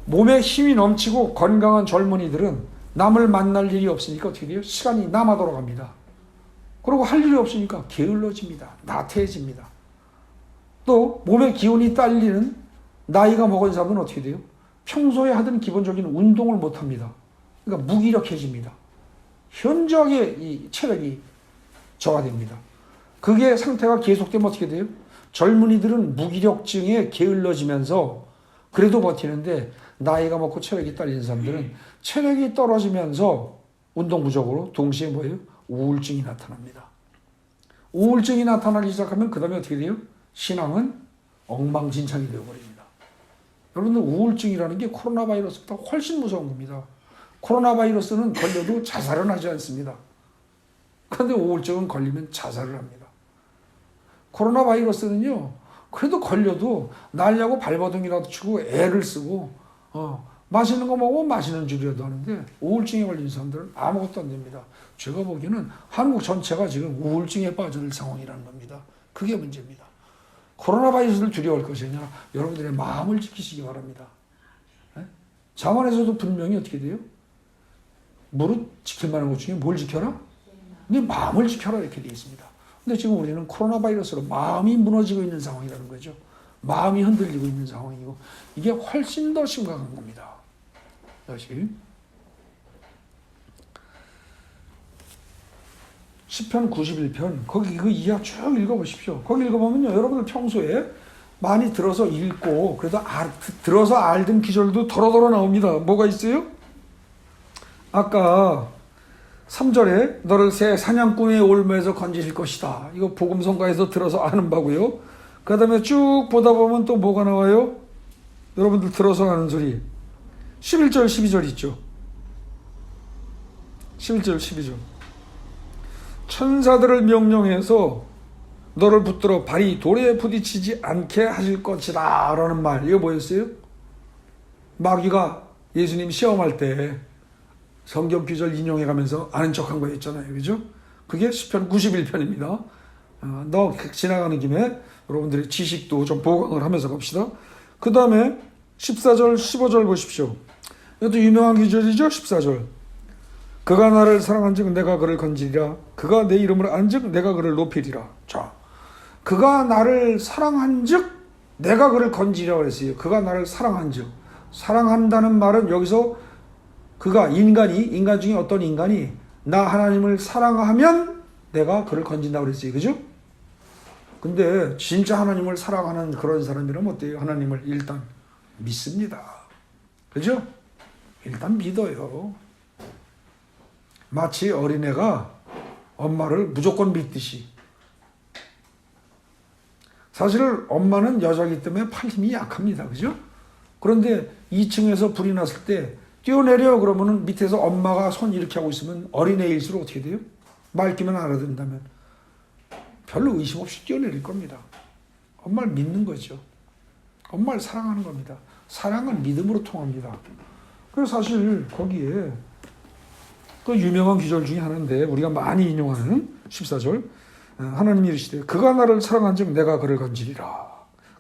몸에 힘이 넘치고 건강한 젊은이들은 남을 만날 일이 없으니까 어떻게 돼요? 시간이 남아 돌아갑니다. 그리고 할 일이 없으니까 게을러집니다. 나태해집니다. 또 몸에 기운이 딸리는 나이가 먹은 사람은 어떻게 돼요? 평소에 하던 기본적인 운동을 못합니다. 그러니까 무기력해집니다. 현저하게 이 체력이 저하됩니다. 그게 상태가 계속되면 어떻게 돼요? 젊은이들은 무기력증에 게을러지면서 그래도 버티는데 나이가 먹고 체력이 딸린 사람들은 체력이 떨어지면서 운동 부족으로 동시에 뭐예요? 우울증이 나타납니다. 우울증이 나타나기 시작하면 그 다음에 어떻게 돼요? 신앙은 엉망진창이 되어버립니다. 여러분들 우울증이라는 게 코로나 바이러스보다 훨씬 무서운 겁니다. 코로나 바이러스는 걸려도 자살은 하지 않습니다. 그런데 우울증은 걸리면 자살을 합니다. 코로나 바이러스는요, 그래도 걸려도 날려고 발버둥이라도 치고 애를 쓰고, 맛있는 거 먹으면 맛있는 줄이라도 하는데, 우울증에 걸린 사람들은 아무것도 안 됩니다. 제가 보기에는 한국 전체가 지금 우울증에 빠져들 상황이라는 겁니다. 그게 문제입니다. 코로나 바이러스를 두려워할 것이 아니라 여러분들의 마음을 지키시기 바랍니다. 잠언에서도 분명히 어떻게 돼요? 무릇 지킬 만한 것 중에 뭘 지켜라? 네 마음을 지켜라 이렇게 되어 있습니다. 근데 지금 우리는 코로나 바이러스로 마음이 무너지고 있는 상황이라는 거죠. 마음이 흔들리고 있는 상황이고 이게 훨씬 더 심각한 겁니다. 다시 시편 91편 거기 그 이하 쭉 읽어보십시오. 거기 읽어보면요 여러분들 평소에 많이 들어서 읽고 그래도 들어서 알던 기절도 더러더러 나옵니다. 뭐가 있어요? 아까 3절에 너를 새 사냥꾼의 올무에서 건지실 것이다. 이거 복음성가에서 들어서 아는 바고요. 그 다음에 쭉 보다 보면 또 뭐가 나와요? 여러분들 들어서 아는 소리. 11절 12절 있죠. 11절 12절. 천사들을 명령해서 너를 붙들어 발이 돌에 부딪히지 않게 하실 것이다 라는 말. 이거 뭐였어요? 마귀가 예수님 시험할 때 성경 구절 인용해가면서 아는 척한 거였잖아요. 그죠? 그게 시편 91편입니다. 너 지나가는 김에 여러분들의 지식도 좀 보강을 하면서 갑시다. 그 다음에 14절 15절 보십시오. 이것도 유명한 구절이죠. 14절. 그가 나를 사랑한즉 내가 그를 건지리라. 그가 내 이름을 안즉 내가 그를 높이리라. 자, 그가 나를 사랑한즉 내가 그를 건지리라 그랬어요. 그가 나를 사랑한즉. 사랑한다는 말은 여기서 그가 인간 중에 어떤 인간이 나 하나님을 사랑하면 내가 그를 건진다고 그랬어요. 그죠? 근데 진짜 하나님을 사랑하는 그런 사람이라면 어때요? 하나님을 일단 믿습니다. 그죠? 일단 믿어요. 마치 어린애가 엄마를 무조건 믿듯이. 사실 엄마는 여자이기 때문에 팔 힘이 약합니다. 그죠? 그런데 2층에서 불이 났을 때 뛰어내려 그러면은 밑에서 엄마가 손 이렇게 하고 있으면 어린애일수록 어떻게 돼요? 말귀만 알아듣는다면 별로 의심 없이 뛰어내릴 겁니다. 엄마를 믿는 거죠. 엄마를 사랑하는 겁니다. 사랑은 믿음으로 통합니다. 그래서 사실 거기에 그 유명한 기절 중에 하나인데 우리가 많이 인용하는 14절 하나님이 이르시되 그가 나를 사랑한즉 내가 그를 건지리라.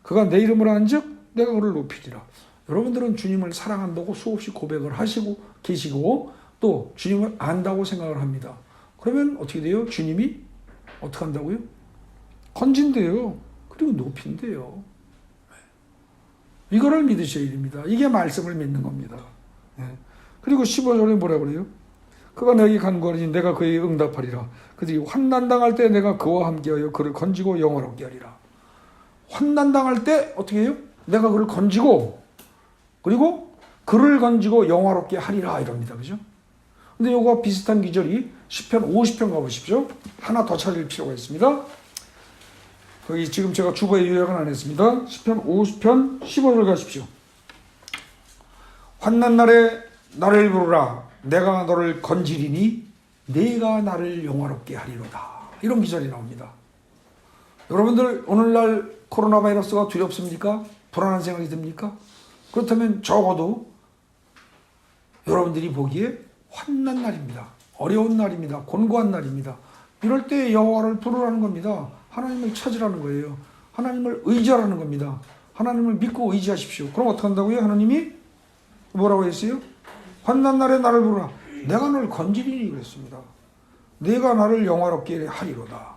그가 내 이름을 안즉 내가 그를 높이리라. 여러분들은 주님을 사랑한다고 수없이 고백을 하시고 계시고 또 주님을 안다고 생각을 합니다. 그러면 어떻게 돼요? 주님이 어떻게 한다고요? 건진대요. 그리고 높인대요. 이거를 믿으셔야 됩니다. 이게 말씀을 믿는 겁니다. 그리고 15절에 뭐라 그래요? 그가 내게 간구하니 내가 그에게 응답하리라. 그들이 환난당할 때 내가 그와 함께하여 그를 건지고 영화롭게 하리라. 환난당할 때 어떻게 해요? 내가 그를 건지고 그리고 그를 건지고 영화롭게 하리라 이럽니다. 그죠? 근데 요거 비슷한 기절이 시편 50편 가보십시오. 하나 더 찾을 필요가 있습니다. 거기 지금 제가 주보에 요약은 안 했습니다. 시편 50편 15절 가십시오. 환난 날에 나를 부르라. 내가 너를 건지리니 네가 나를 영화롭게 하리로다. 이런 기절이 나옵니다. 여러분들 오늘날 코로나 바이러스가 두렵습니까? 불안한 생각이 듭니까? 그렇다면 적어도 여러분들이 보기에 환난 날입니다. 어려운 날입니다. 곤고한 날입니다. 이럴 때 여호와를 부르라는 겁니다. 하나님을 찾으라는 거예요. 하나님을 의지하라는 겁니다. 하나님을 믿고 의지하십시오. 그럼 어떻게 한다고요? 하나님이 뭐라고 했어요? 환난 날에 나를 부르라. 내가 너를 건지리니 그랬습니다. 내가 나를 영화롭게 하리로다.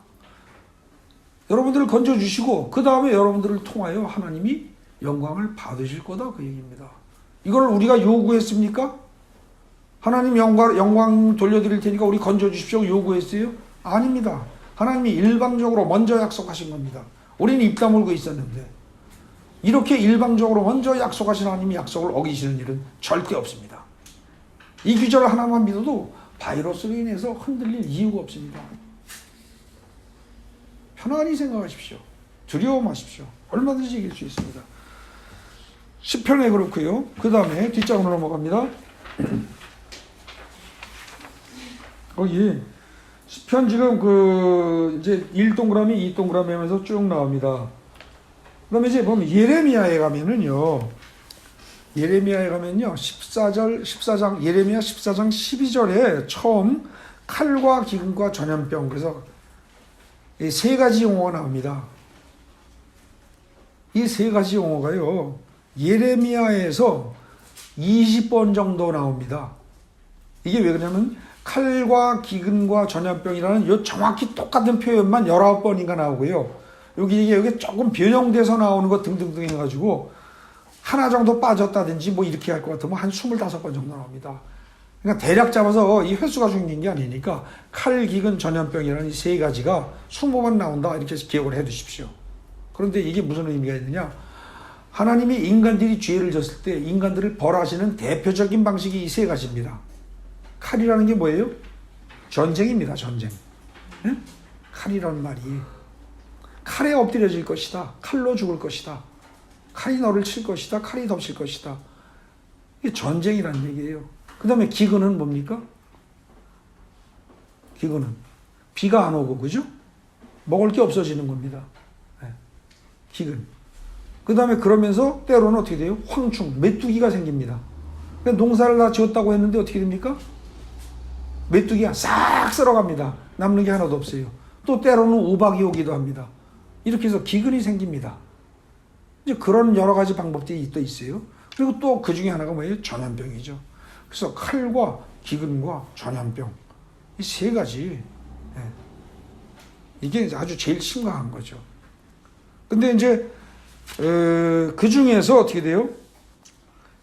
여러분들을 건져주시고 그 다음에 여러분들을 통하여 하나님이 영광을 받으실 거다 그 얘기입니다. 이걸 우리가 요구했습니까? 하나님 영광 돌려드릴 테니까 우리 건져주십시오 요구했어요? 아닙니다. 하나님이 일방적으로 먼저 약속하신 겁니다. 우리는 입 다물고 있었는데 이렇게 일방적으로 먼저 약속하신 하나님이 약속을 어기시는 일은 절대 없습니다. 이 규절 하나만 믿어도 바이러스로 인해서 흔들릴 이유가 없습니다. 편안히 생각하십시오. 두려워 마십시오. 얼마든지 이길 수 있습니다. 시편에 그렇고요. 그 다음에 뒷장으로 넘어갑니다. 거기 시편 지금 이제 1동그라미 2동그라미 하면서 쭉 나옵니다. 그 다음에 이제 보면 예레미야에 가면요 14장 예레미야 14장 12절에 처음 칼과 기근과 전염병 그래서 이 세 가지 용어가 나옵니다. 이 세 가지 용어가요 예레미야에서 20번 정도 나옵니다. 이게 왜 그러냐면 칼과 기근과 전염병이라는 요 정확히 똑같은 표현만 19번인가 나오고요. 여기 조금 변형돼서 나오는 거 등등등 해가지고 하나 정도 빠졌다든지 뭐 이렇게 할 것 같으면 한 25번 정도 나옵니다. 그러니까 대략 잡아서 이 횟수가 중요한 게 아니니까 칼, 기근, 전염병이라는 이 세 가지가 20번 나온다 이렇게 해서 기억을 해 두십시오. 그런데 이게 무슨 의미가 있느냐? 하나님이 인간들이 죄를 졌을 때 인간들을 벌하시는 대표적인 방식이 이 세 가지입니다. 칼이라는 게 뭐예요? 전쟁입니다. 전쟁. 네? 칼이라는 말이 칼에 엎드려질 것이다. 칼로 죽을 것이다. 칼이 너를 칠 것이다. 칼이 덮칠 것이다. 이게 전쟁이라는 얘기예요. 그 다음에 기근은 뭡니까? 기근은 비가 안 오고 그죠? 먹을 게 없어지는 겁니다. 네. 기근. 그 다음에 그러면서 때로는 어떻게 돼요? 황충, 메뚜기가 생깁니다. 그러니까 농사를 다 지었다고 했는데 어떻게 됩니까? 메뚜기가 싹 쓸어갑니다. 남는 게 하나도 없어요. 또 때로는 우박이 오기도 합니다. 이렇게 해서 기근이 생깁니다. 이제 그런 여러 가지 방법들이 또 있어요. 그리고 또 그 중에 하나가 뭐예요? 전염병이죠. 그래서 칼과 기근과 전염병 이 세 가지 이게 아주 제일 심각한 거죠. 근데 이제 그 중에서 어떻게 돼요?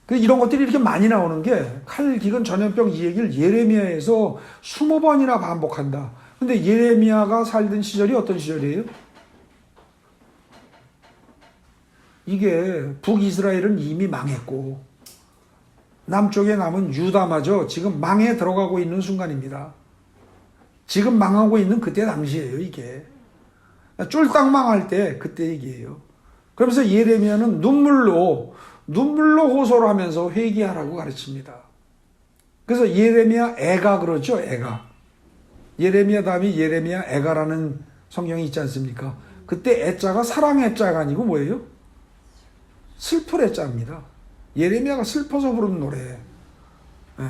이런 것들이 이렇게 많이 나오는 게 칼, 기근, 전염병 이 얘기를 예레미야에서 20번이나 반복한다. 근데 예레미야가 살던 시절이 어떤 시절이에요? 이게 북이스라엘은 이미 망했고 남쪽에 남은 유다마저 지금 망에 들어가고 있는 순간입니다. 지금 망하고 있는 그때 당시예요, 이게. 쫄딱 망할 때 그때 얘기예요. 그러면서 예레미야는 눈물로 호소를 하면서 회개하라고 가르칩니다. 그래서 예레미야 애가 그러죠, 애가. 예레미야 다음에 예레미야 애가라는 성경이 있지 않습니까? 그때 애자가 사랑 애자가 아니고 뭐예요? 슬플 애자입니다. 예레미야가 슬퍼서 부르는 노래. 네.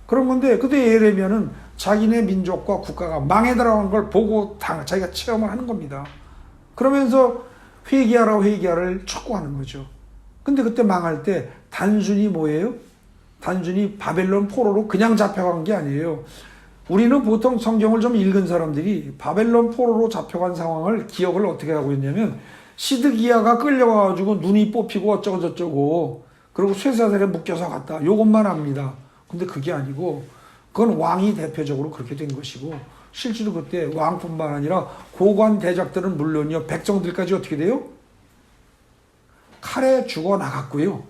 그런 건데 그때 예레미야는 자기네 민족과 국가가 망해 들어간 걸 보고 자기가 체험을 하는 겁니다. 그러면서 회개하라를 촉구하는 거죠. 근데 그때 망할 때 단순히 뭐예요? 단순히 바벨론 포로로 그냥 잡혀간 게 아니에요. 우리는 보통 성경을 좀 읽은 사람들이 바벨론 포로로 잡혀간 상황을 기억을 어떻게 하고 있냐면 시드기야가 끌려가가지고 눈이 뽑히고 어쩌고 저쩌고 그리고 쇠사슬에 묶여서 갔다. 요것만 압니다. 근데 그게 아니고 그건 왕이 대표적으로 그렇게 된 것이고, 실제로 그때 왕뿐만 아니라 고관 대작들은 물론이요, 백성들까지 어떻게 돼요? 칼에 죽어 나갔고요.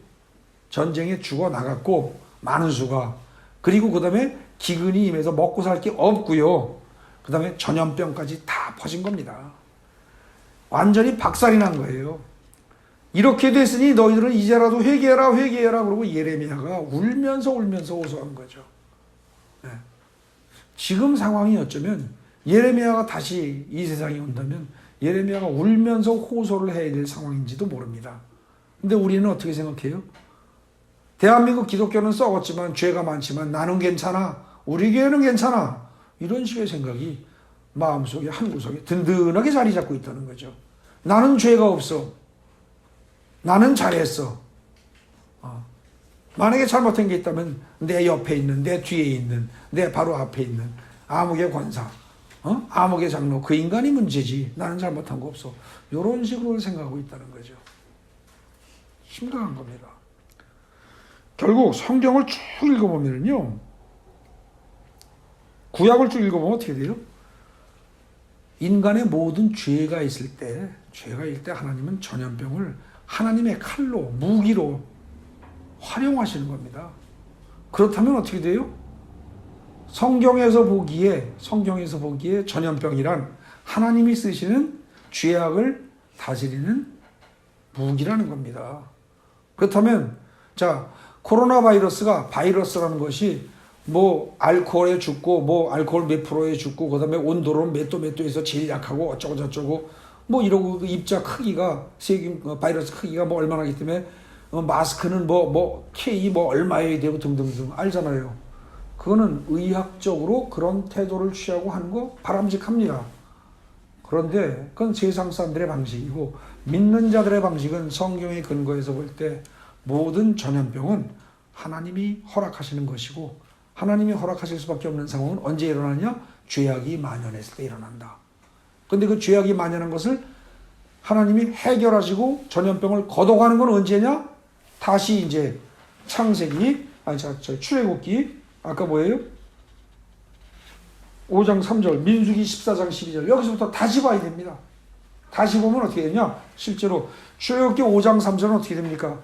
전쟁에 죽어 나갔고, 많은 수가. 그리고 그 다음에 기근이 임해서 먹고 살 게 없고요. 그 다음에 전염병까지 다 퍼진 겁니다. 완전히 박살이 난 거예요. 이렇게 됐으니 너희들은 이제라도 회개해라, 회개해라. 그러고 예레미야가 울면서 호소한 거죠. 네. 지금 상황이 어쩌면 예레미야가 다시 이 세상에 온다면 예레미야가 울면서 호소를 해야 될 상황인지도 모릅니다. 근데 우리는 어떻게 생각해요? 대한민국 기독교는 썩었지만 죄가 많지만 나는 괜찮아. 우리 교회는 괜찮아. 이런 식의 생각이 마음속에 한 구석에 든든하게 자리 잡고 있다는 거죠. 나는 죄가 없어. 나는 잘했어. 만약에 잘못한 게 있다면 내 옆에 있는, 내 뒤에 있는, 내 바로 앞에 있는 암흑의 권사, 암흑의 장로, 그 인간이 문제지. 나는 잘못한 거 없어. 이런 식으로 생각하고 있다는 거죠. 심각한 겁니다. 결국 성경을 쭉 읽어보면요, 구약을 쭉 읽어보면 어떻게 돼요? 인간의 모든 죄가 있을 때 하나님은 전염병을 하나님의 칼로, 무기로 활용하시는 겁니다. 그렇다면 어떻게 돼요? 성경에서 보기에 전염병이란 하나님이 쓰시는 죄악을 다스리는 무기라는 겁니다. 그렇다면 자, 코로나 바이러스라는 것이 뭐 알코올에 죽고 알코올 몇 프로에 죽고 그다음에 온도는 몇 도에서 제일 약하고 어쩌고 저쩌고 이러고 그 입자 크기가 바이러스 크기가 얼마나 하기 때문에 마스크는 K 얼마여야 되고 등등등 알잖아요. 그거는 의학적으로 그런 태도를 취하고 하는 거 바람직합니다. 그런데 그건 세상 사람들의 방식이고 믿는 자들의 방식은 성경의 근거에서 볼 때 모든 전염병은 하나님이 허락하시는 것이고 하나님이 허락하실 수밖에 없는 상황은 언제 일어나냐? 죄악이 만연했을 때 일어난다. 근데 그 죄악이 만연한 것을 하나님이 해결하시고 전염병을 거둬가는 건 언제냐? 다시 이제 출애굽기 아까 뭐예요? 5장 3절, 민수기 14장 12절 여기서부터 다시 봐야 됩니다. 다시 보면 어떻게 되냐? 실제로 출애굽기 5장 3절은 어떻게 됩니까?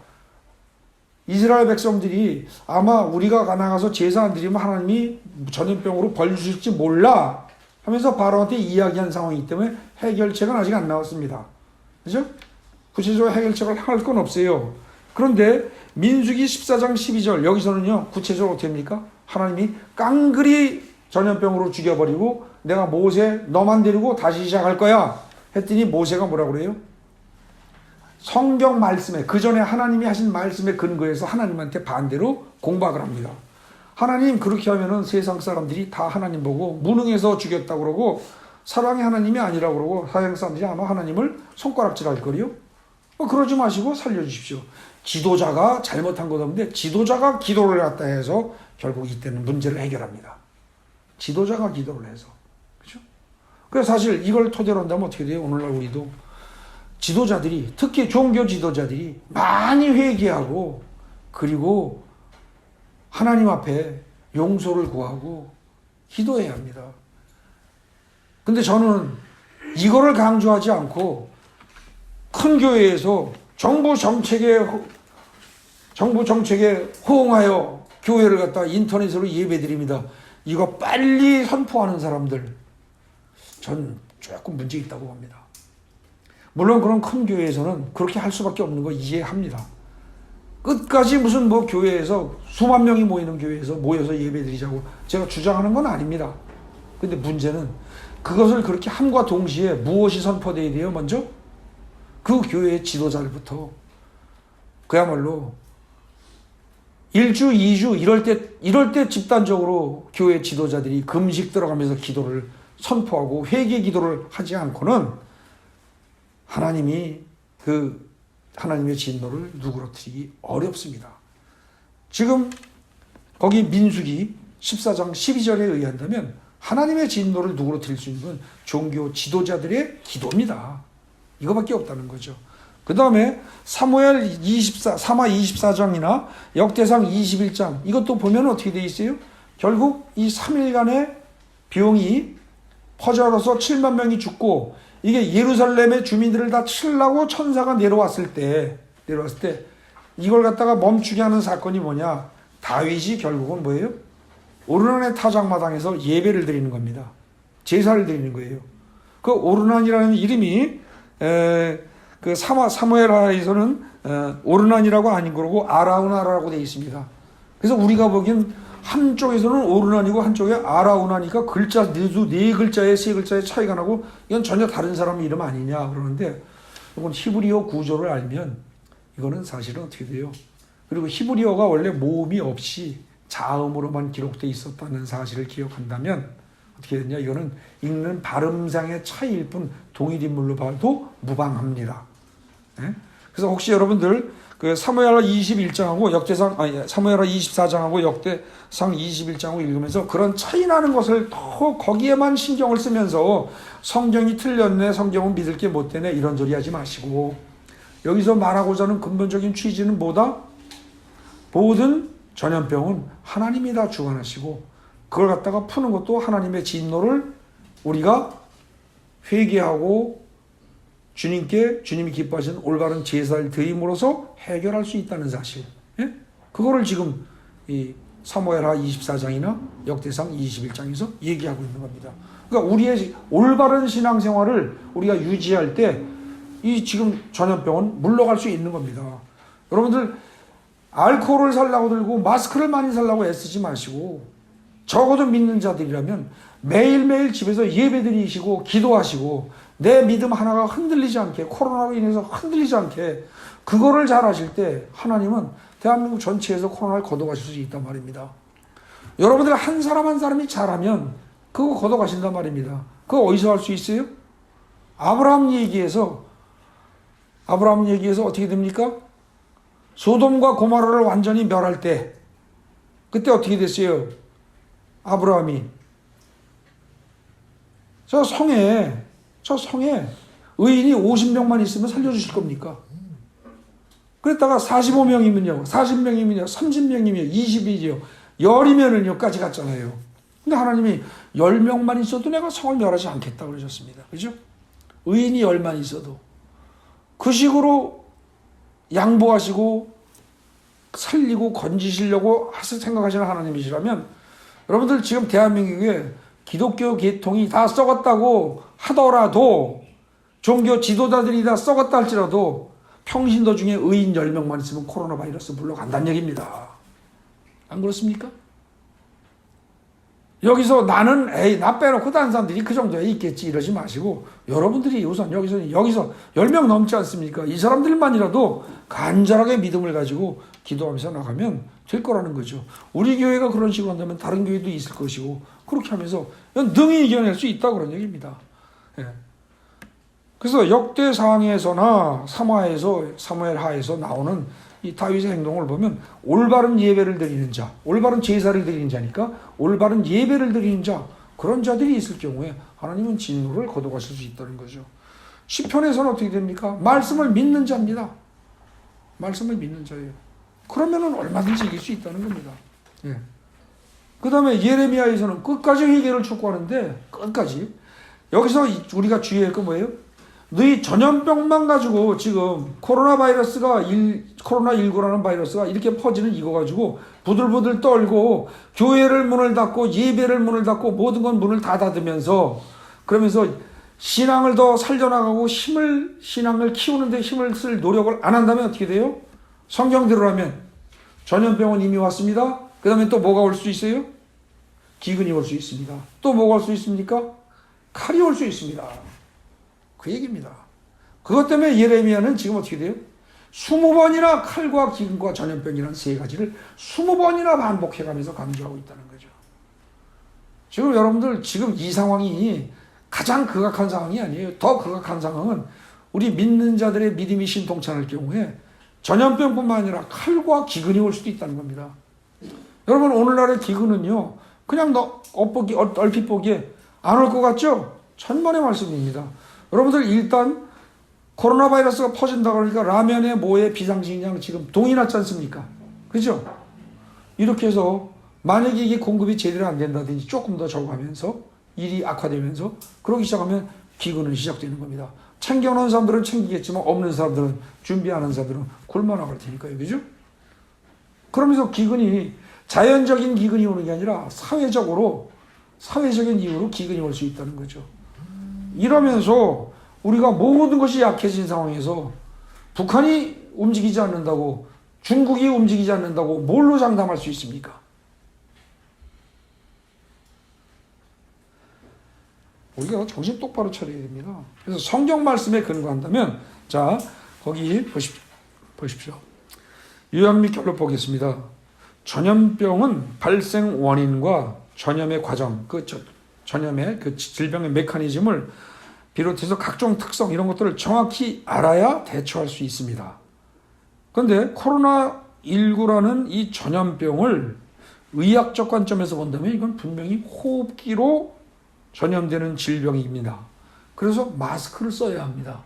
이스라엘 백성들이 아마 우리가 나가서 제사 안 드리면 하나님이 전염병으로 벌 주실지 몰라 하면서 바로한테 이야기한 상황이기 때문에 해결책은 아직 안 나왔습니다. 그죠? 구체적으로 해결책을 할 건 없어요. 그런데 민수기 14장 12절 여기서는요, 구체적으로 어떻게 됩니까? 하나님이 깡그리 전염병으로 죽여버리고 내가 모세 너만 데리고 다시 시작할 거야 했더니 모세가 뭐라고 그래요? 성경 말씀에, 그 전에 하나님이 하신 말씀에 근거해서 하나님한테 반대로 공박을 합니다. 하나님 그렇게 하면은 세상 사람들이 다 하나님 보고 무능해서 죽였다고 그러고 사랑의 하나님이 아니라고 그러고 사양 사람들이 아마 하나님을 손가락질할 거리요. 그러지 마시고 살려주십시오. 지도자가 잘못한 것 없는데 지도자가 기도를 갖다 해서 결국 이때는 문제를 해결합니다. 지도자가 기도를 해서. 그렇죠? 그래서 사실 이걸 토대로 한다면 어떻게 돼요? 오늘날 우리도 지도자들이, 특히 종교 지도자들이 많이 회개하고 그리고 하나님 앞에 용서를 구하고 기도해야 합니다. 근데 저는 이거를 강조하지 않고 큰 교회에서 정부 정책에 호응하여 교회를 갖다 인터넷으로 예배드립니다. 이거 빨리 선포하는 사람들, 전 조금 문제 있다고 봅니다. 물론 그런 큰 교회에서는 그렇게 할 수밖에 없는 거 이해합니다. 끝까지 무슨 교회에서 수만 명이 모이는 교회에서 모여서 예배드리자고 제가 주장하는 건 아닙니다. 근데 문제는 그것을 그렇게 함과 동시에 무엇이 선포되어야 돼요? 먼저 그 교회의 지도자들부터 그야말로 1주, 2주 이럴 때 집단적으로 교회 지도자들이 금식 들어가면서 기도를 선포하고 회개 기도를 하지 않고는 하나님의 진노를 누그러뜨리기 어렵습니다. 지금 거기 민수기 14장 12절에 의한다면 하나님의 진노를 누그러뜨릴 수 있는 건 종교 지도자들의 기도입니다. 이거밖에 없다는 거죠. 그 다음에 사무엘 24장이나 역대상 21장 이것도 보면 어떻게 되어 있어요? 결국 이 3일간의 비용이 퍼져서 7만 명이 죽고 이게 예루살렘의 주민들을 다 치려고 천사가 내려왔을 때 이걸 갖다가 멈추게 하는 사건이 뭐냐? 다윗이 결국은 뭐예요? 오르난의 타작마당에서 예배를 드리는 겁니다. 제사를 드리는 거예요. 그 오르난이라는 이름이 그 사무엘하에서는 오르난이라고 아닌 거고 아라우나라고 되어 있습니다. 그래서 우리가 보기엔 한쪽에서는 오르난이고 한쪽에 아라우나니까 글자 네 글자에 세 글자의 차이가 나고 이건 전혀 다른 사람 이름 아니냐 그러는데 이건 히브리어 구조를 알면 이거는 사실은 어떻게 돼요? 그리고 히브리어가 원래 모음이 없이 자음으로만 기록되어 있었다는 사실을 기억한다면 어떻게 되냐? 이거는 읽는 발음상의 차이일 뿐 동일 인물로 봐도 무방합니다. 네? 그래서 혹시 여러분들 그 사무엘하 21장하고 사무엘하 24장하고 역대상 21장을 읽으면서 그런 차이 나는 것을 더 거기에만 신경을 쓰면서 성경이 틀렸네, 성경은 믿을 게 못 되네 이런 소리 하지 마시고 여기서 말하고자 하는 근본적인 취지는 뭐다? 모든 전염병은 하나님이 다 주관하시고 그걸 갖다가 푸는 것도 하나님의 진노를 우리가 회개하고 주님이 기뻐하시는 올바른 제사를 드림으로써 해결할 수 있다는 사실. 예? 그거를 지금 이 사무엘하 24장이나 역대상 21장에서 얘기하고 있는 겁니다. 그러니까 우리의 올바른 신앙생활을 우리가 유지할 때 이 지금 전염병은 물러갈 수 있는 겁니다. 여러분들 알코올을 살라고 들고 마스크를 많이 살라고 애쓰지 마시고 적어도 믿는 자들이라면 매일매일 집에서 예배드리시고 기도하시고 내 믿음 하나가 흔들리지 않게 코로나로 인해서 흔들리지 않게 그거를 잘 하실 때 하나님은 대한민국 전체에서 코로나를 걷어가실 수 있단 말입니다. 여러분들 한 사람 한 사람이 잘하면 그거 걷어가신단 말입니다. 그거 어디서 할 수 있어요? 아브라함 얘기에서 어떻게 됩니까? 소돔과 고모라를 완전히 멸할 때 그때 어떻게 됐어요? 아브라함이 저 성에 의인이 50명만 있으면 살려주실 겁니까? 그랬다가 45명이면요, 40명이면요, 30명이면요, 20이죠, 10이면은요, 까지 갔잖아요. 근데 하나님이 10명만 있어도 내가 성을 멸하지 않겠다 그러셨습니다. 그죠? 의인이 10만 있어도. 그 식으로 양보하시고 살리고 건지시려고 생각하시는 하나님이시라면 여러분들 지금 대한민국에 기독교 계통이 다 썩었다고 하더라도 종교 지도자들이 다 썩었다 할지라도 평신도 중에 의인 10명만 있으면 코로나 바이러스 물러간다는 얘기입니다. 안 그렇습니까? 여기서 나는 나 빼놓고 다른 사람들이 그 정도에 있겠지 이러지 마시고 여러분들이 우선 여기서 10명 넘지 않습니까? 이 사람들만이라도 간절하게 믿음을 가지고 기도하면서 나가면 될 거라는 거죠. 우리 교회가 그런 식으로 한다면 다른 교회도 있을 것이고 그렇게 하면서 능히 이겨낼 수 있다 그런 얘기입니다. 예. 그래서 역대상에서나 사무엘하에서 나오는 이 다윗의 행동을 보면 올바른 예배를 드리는 자, 올바른 제사를 드리는 자니까 올바른 예배를 드리는 자 그런 자들이 있을 경우에 하나님은 진노를 거둬가실 수 있다는 거죠. 시편에서는 어떻게 됩니까? 말씀을 믿는 자입니다. 말씀을 믿는 자예요. 그러면은 얼마든지 이길 수 있다는 겁니다. 예. 그 다음에 예레미야에서는 끝까지 회개를 촉구하는데 끝까지 여기서 우리가 주의할 건 뭐예요? 너희 전염병만 가지고 지금 코로나19라는 바이러스가 이렇게 퍼지는 이거 가지고 부들부들 떨고 교회를 문을 닫고 예배를 문을 닫고 모든 건 문을 다 닫으면서 그러면서 신앙을 더 살려나가고 신앙을 키우는데 힘을 쓸 노력을 안 한다면 어떻게 돼요? 성경대로라면 전염병은 이미 왔습니다. 그 다음에 또 뭐가 올 수 있어요? 기근이 올 수 있습니다. 또 뭐가 올 수 있습니까? 칼이 올 수 있습니다. 그 얘기입니다. 그것 때문에 예레미야는 지금 어떻게 돼요? 20번이나 칼과 기근과 전염병이라는 세 가지를 20번이나 반복해가면서 강조하고 있다는 거죠. 지금 여러분들 지금 이 상황이 가장 극악한 상황이 아니에요. 더 극악한 상황은 우리 믿는 자들의 믿음이 신통찮을 경우에 전염병뿐만 아니라 칼과 기근이 올 수도 있다는 겁니다. 여러분 오늘날의 기근은요 그냥 얼핏 보기에 안 올 것 같죠? 천만의 말씀입니다. 여러분들 일단 코로나 바이러스가 퍼진다 그러니까 라면에 뭐에 비상식량 지금 동이 났지 않습니까? 그죠? 이렇게 해서 만약에 이게 공급이 제대로 안 된다든지 조금 더 적어가면서 일이 악화되면서 그러기 시작하면 기근은 시작되는 겁니다. 챙겨놓은 사람들은 챙기겠지만 없는 사람들은 준비하는 사람들은 굶어 나갈 테니까요. 그죠? 그러면서 기근이 자연적인 기근이 오는 게 아니라 사회적인 이유로 기근이 올 수 있다는 거죠. 이러면서 우리가 모든 것이 약해진 상황에서 북한이 움직이지 않는다고 중국이 움직이지 않는다고 뭘로 장담할 수 있습니까? 우리가 정신 똑바로 차려야 됩니다. 그래서 성경 말씀에 근거한다면 자 거기 보십시오. 요약 및 결론 보겠습니다. 전염병은 발생 원인과 전염의 과정, 전염의 질병의 메커니즘을 비롯해서 각종 특성 이런 것들을 정확히 알아야 대처할 수 있습니다. 그런데 코로나19라는 이 전염병을 의학적 관점에서 본다면 이건 분명히 호흡기로 전염되는 질병입니다. 그래서 마스크를 써야 합니다.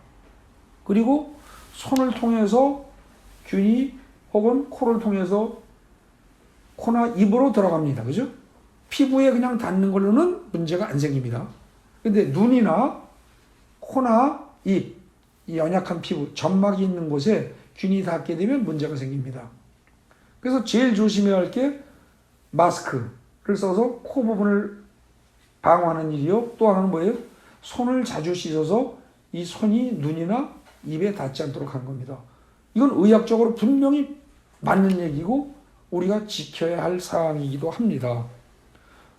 그리고 손을 통해서 균이 혹은 코를 통해서 코나 입으로 들어갑니다. 그죠? 피부에 그냥 닿는 걸로는 문제가 안 생깁니다. 근데 눈이나 코나 입, 이 연약한 피부, 점막이 있는 곳에 균이 닿게 되면 문제가 생깁니다. 그래서 제일 조심해야 할 게 마스크를 써서 코 부분을 방어하는 일이요. 또 하나는 뭐예요? 손을 자주 씻어서 이 손이 눈이나 입에 닿지 않도록 하는 겁니다. 이건 의학적으로 분명히 맞는 얘기고 우리가 지켜야 할 사항이기도 합니다.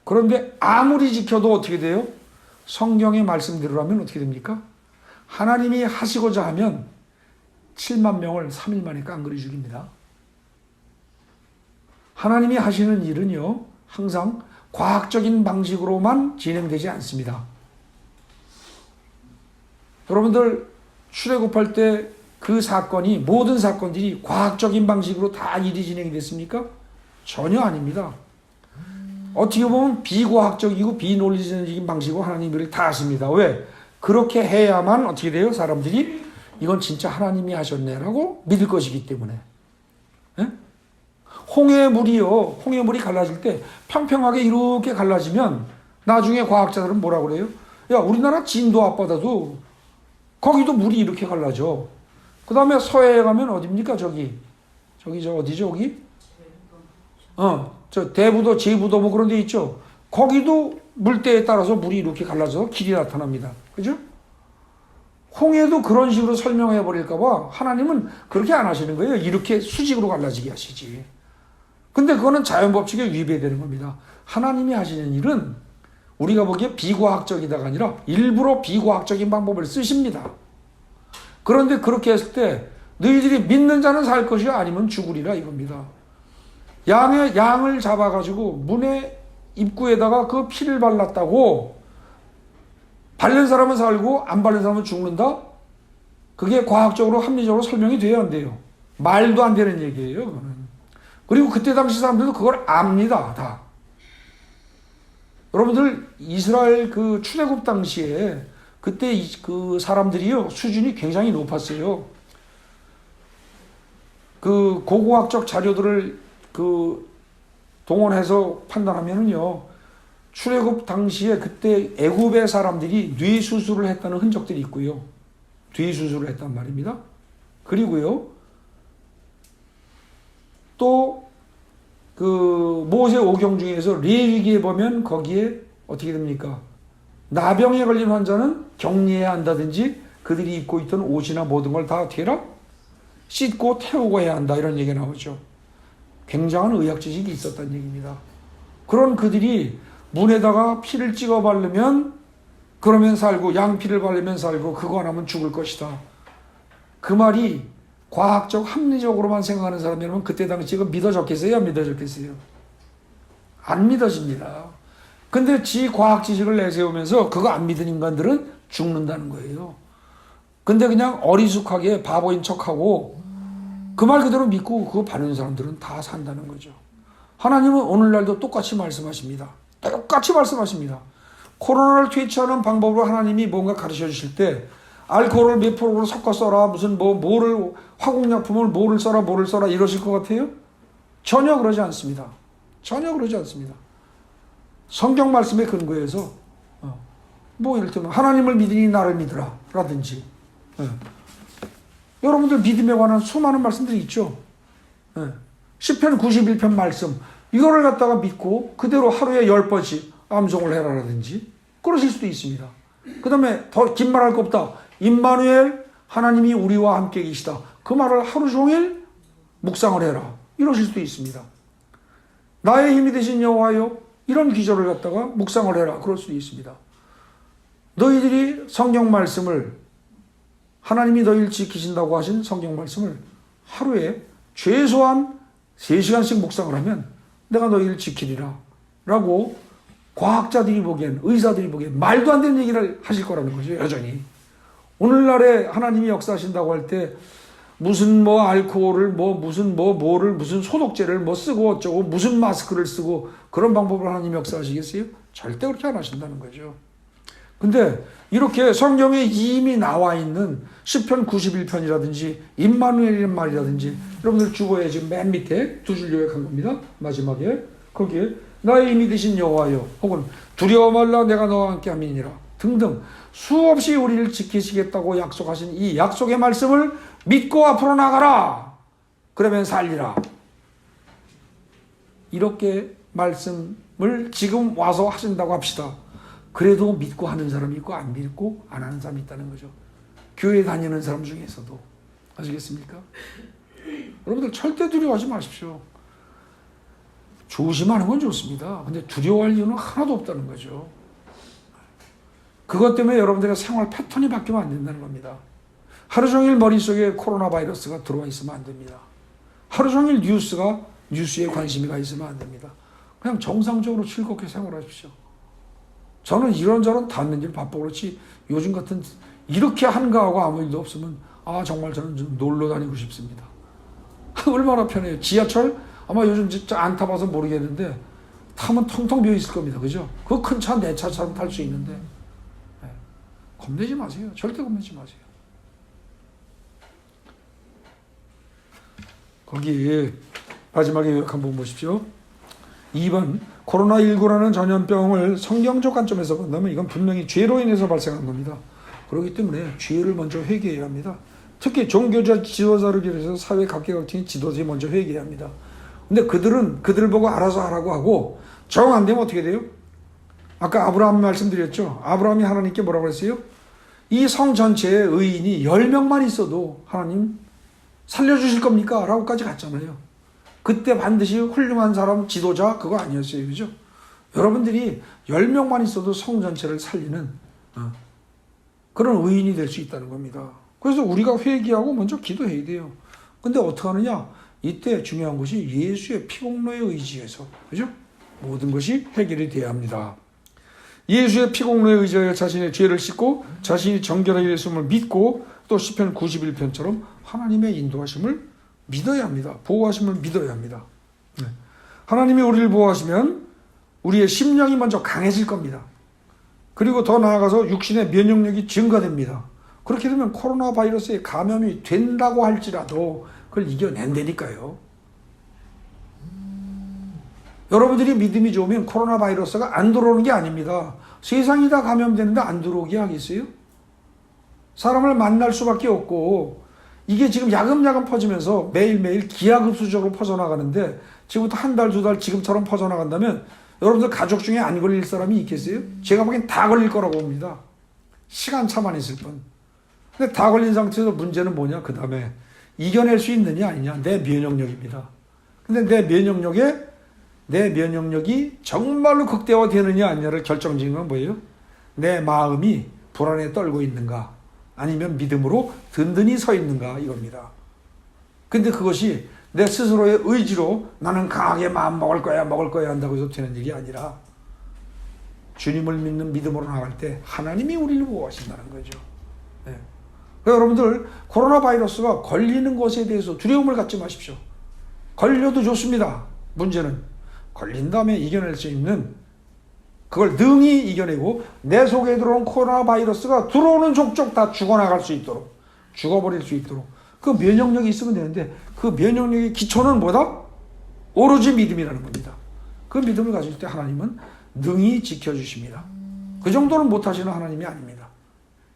그런데 아무리 지켜도 어떻게 돼요? 성경의 말씀대로라면 어떻게 됩니까? 하나님이 하시고자 하면 7만 명을 3일 만에 깡그리 죽입니다. 하나님이 하시는 일은요, 항상 과학적인 방식으로만 진행되지 않습니다. 여러분들 출애굽할 때 그 사건이 모든 사건들이 과학적인 방식으로 다 일이 진행이 됐습니까? 전혀 아닙니다. 어떻게 보면 비과학적이고 비논리적인 방식으로 하나님 일을 다 하십니다. 왜? 그렇게 해야만 어떻게 돼요? 사람들이 이건 진짜 하나님이 하셨네라고 믿을 것이기 때문에. 예? 홍해물이 갈라질 때 평평하게 이렇게 갈라지면 나중에 과학자들은 뭐라고 그래요? 야, 우리나라 진도 앞바다도 거기도 물이 이렇게 갈라져. 그 다음에 서해에 가면 어딥니까? 저기 어디죠? 저 대부도, 제부도 뭐 그런 데 있죠? 거기도 물때에 따라서 물이 이렇게 갈라져서 길이 나타납니다. 그죠? 홍해도 그런 식으로 설명해 버릴까봐 하나님은 그렇게 안 하시는 거예요. 이렇게 수직으로 갈라지게 하시지. 근데 그거는 자연법칙에 위배되는 겁니다. 하나님이 하시는 일은 우리가 보기에 비과학적이다가 아니라 일부러 비과학적인 방법을 쓰십니다. 그런데 그렇게 했을 때 너희들이 믿는 자는 살 것이야 아니면 죽으리라 이겁니다. 양을 잡아가지고 문의 입구에다가 그 피를 발랐다고 바른 사람은 살고 안 바른 사람은 죽는다? 그게 과학적으로 합리적으로 설명이 돼야 안 돼요. 말도 안 되는 얘기예요. 그거는. 그리고 그때 당시 사람들도 그걸 압니다. 다. 여러분들 이스라엘 그 출애굽 당시에 그때 그 사람들이요 수준이 굉장히 높았어요. 그 고고학적 자료들을 그 동원해서 판단하면은요 출애굽 당시에 그때 애굽의 사람들이 뇌 수술을 했다는 흔적들이 있고요. 뇌 수술을 했단 말입니다. 그리고요 또 그 모세 오경 중에서 레위기에 보면 거기에 어떻게 됩니까? 나병에 걸린 환자는 격리해야 한다든지 그들이 입고 있던 옷이나 모든 걸 다 어떻게 해라? 씻고 태우고 해야 한다 이런 얘기가 나오죠. 굉장한 의학 지식이 있었다는 얘기입니다. 그런 그들이 문에다가 피를 찍어 바르면 그러면 살고 양피를 바르면 살고 그거 안 하면 죽을 것이다. 그 말이 과학적 합리적으로만 생각하는 사람이라면 그때 당시에 믿어졌겠어요? 안 믿어졌겠어요? 안 믿어집니다. 근데 지 과학 지식을 내세우면서 그거 안 믿은 인간들은 죽는다는 거예요. 근데 그냥 어리숙하게 바보인 척하고 그 말 그대로 믿고 그거 바르는 사람들은 다 산다는 거죠. 하나님은 오늘날도 똑같이 말씀하십니다. 똑같이 말씀하십니다. 코로나를 퇴치하는 방법으로 하나님이 뭔가 가르쳐 주실 때 알코올을 몇 프로로 섞어 써라 무슨 화공약품을 뭐를 써라 이러실 것 같아요? 전혀 그러지 않습니다. 전혀 그러지 않습니다. 성경 말씀에 근거해서 뭐 이를테면 하나님을 믿으니 나를 믿으라 라든지 여러분들 믿음에 관한 수많은 말씀들이 있죠. 시편 91편 말씀 이거를 갖다가 믿고 그대로 하루에 10번씩 암송을 해라라든지 그러실 수도 있습니다. 그 다음에 더 긴 말할 거 없다. 임마누엘 하나님이 우리와 함께 계시다. 그 말을 하루 종일 묵상을 해라. 이러실 수도 있습니다. 나의 힘이 되신 여호와여 이런 기절을 갖다가 묵상을 해라. 그럴 수도 있습니다. 너희들이 성경 말씀을 하나님이 너희를 지키신다고 하신 성경 말씀을 하루에 최소한 3시간씩 묵상을 하면 내가 너희를 지키리라 라고 과학자들이 보기엔 의사들이 보기엔 말도 안 되는 얘기를 하실 거라는 거죠. 여전히 오늘날에 하나님이 역사하신다고 할 때 무슨 뭐 알코올을 뭐를 무슨 소독제를 뭐 쓰고 어쩌고 무슨 마스크를 쓰고 그런 방법을 하나님이 역사하시겠어요? 절대 그렇게 안 하신다는 거죠. 근데 이렇게 성경에 이미 나와 있는 시편 91편이라든지 임마누엘이라는 말이라든지 여러분들 주보에 지금 맨 밑에 두 줄 요약한 겁니다. 마지막에 거기에 나의 힘이 되신 여호와여 혹은 두려워 말라 내가 너와 함께 함이니라 등등 수없이 우리를 지키시겠다고 약속하신 이 약속의 말씀을 믿고 앞으로 나가라. 그러면 살리라. 이렇게 말씀을 지금 와서 하신다고 합시다. 그래도 믿고 하는 사람이 있고 안 믿고 안 하는 사람이 있다는 거죠. 교회 다니는 사람 중에서도. 아시겠습니까? 여러분들 절대 두려워하지 마십시오. 조심하는 건 좋습니다. 근데 두려워할 이유는 하나도 없다는 거죠. 그것 때문에 여러분들의 생활 패턴이 바뀌면 안 된다는 겁니다. 하루 종일 머릿속에 코로나 바이러스가 들어와 있으면 안 됩니다. 하루 종일 뉴스에 관심이 가 있으면 안 됩니다. 그냥 정상적으로 즐겁게 생활하십시오. 저는 이런저런 닿는 일 바빠 그렇지 요즘 같은 이렇게 한가하고 아무 일도 없으면 정말 저는 좀 놀러 다니고 싶습니다. 얼마나 편해요. 지하철 아마 요즘 진짜 안 타봐서 모르겠는데 타면 텅텅 비어 있을 겁니다. 그죠? 그 큰 차 내 차처럼 탈 수 있는데 겁내지 마세요. 절대 겁내지 마세요. 거기 마지막에 요약 한번 보십시오. 2번 코로나19라는 전염병을 성경적 관점에서 본다면 이건 분명히 죄로 인해서 발생한 겁니다. 그렇기 때문에 죄를 먼저 회개해야 합니다. 특히 종교자 지도자를 비롯해서 사회 각계각층의 지도자들이 먼저 회개해야 합니다. 근데 그들 보고 알아서 하라고 하고 정 안 되면 어떻게 돼요? 아까 아브라함 말씀드렸죠. 아브라함이 하나님께 뭐라고 했어요? 이 성 전체에 의인이 10명만 있어도 하나님 살려주실 겁니까? 라고까지 갔잖아요. 그때 반드시 훌륭한 사람, 지도자 그거 아니었어요. 그죠? 여러분들이 10명만 있어도 성 전체를 살리는 그런 의인이 될 수 있다는 겁니다. 그래서 우리가 회개하고 먼저 기도해야 돼요. 근데 어떻게 하느냐? 이때 중요한 것이 예수의 피공로에 의지해서 그죠? 모든 것이 해결이 돼야 합니다. 예수의 피공로에 의지하여 자신의 죄를 씻고 자신이 정결하게 됐음을 믿고 또 시편 91편처럼 하나님의 인도하심을 믿어야 합니다. 보호하심을 믿어야 합니다. 하나님이 우리를 보호하시면 우리의 심령이 먼저 강해질 겁니다. 그리고 더 나아가서 육신의 면역력이 증가됩니다. 그렇게 되면 코로나 바이러스에 감염이 된다고 할지라도 그걸 이겨낸다니까요. 여러분들이 믿음이 좋으면 코로나 바이러스가 안 들어오는 게 아닙니다. 세상이 다 감염되는데 안 들어오게 하겠어요? 사람을 만날 수밖에 없고 이게 지금 야금야금 퍼지면서 매일매일 기하급수적으로 퍼져나가는데 지금부터 한 달, 두 달 지금처럼 퍼져나간다면 여러분들 가족 중에 안 걸릴 사람이 있겠어요? 제가 보기엔 다 걸릴 거라고 봅니다. 시간차만 있을 뿐. 근데 다 걸린 상태에서 문제는 뭐냐? 그 다음에 이겨낼 수 있느냐 아니냐? 내 면역력입니다. 근데 내 면역력이 정말로 극대화되느냐 아니냐를 결정짓는 건 뭐예요? 내 마음이 불안에 떨고 있는가 아니면 믿음으로 든든히 서 있는가 이겁니다. 근데 그것이 내 스스로의 의지로 나는 강하게 마음 먹을 거야 한다고 해서 되는 일이 아니라 주님을 믿는 믿음으로 나갈 때 하나님이 우리를 보호하신다는 거죠. 네. 그러니까 여러분들 코로나 바이러스가 걸리는 것에 대해서 두려움을 갖지 마십시오. 걸려도 좋습니다. 문제는 걸린 다음에 이겨낼 수 있는 그걸 능히 이겨내고 내 속에 들어온 코로나 바이러스가 들어오는 족족 다 죽어나갈 수 있도록 죽어버릴 수 있도록 그 면역력이 있으면 되는데 그 면역력의 기초는 뭐다? 오로지 믿음이라는 겁니다. 그 믿음을 가질 때 하나님은 능히 지켜주십니다. 그 정도는 못하시는 하나님이 아닙니다.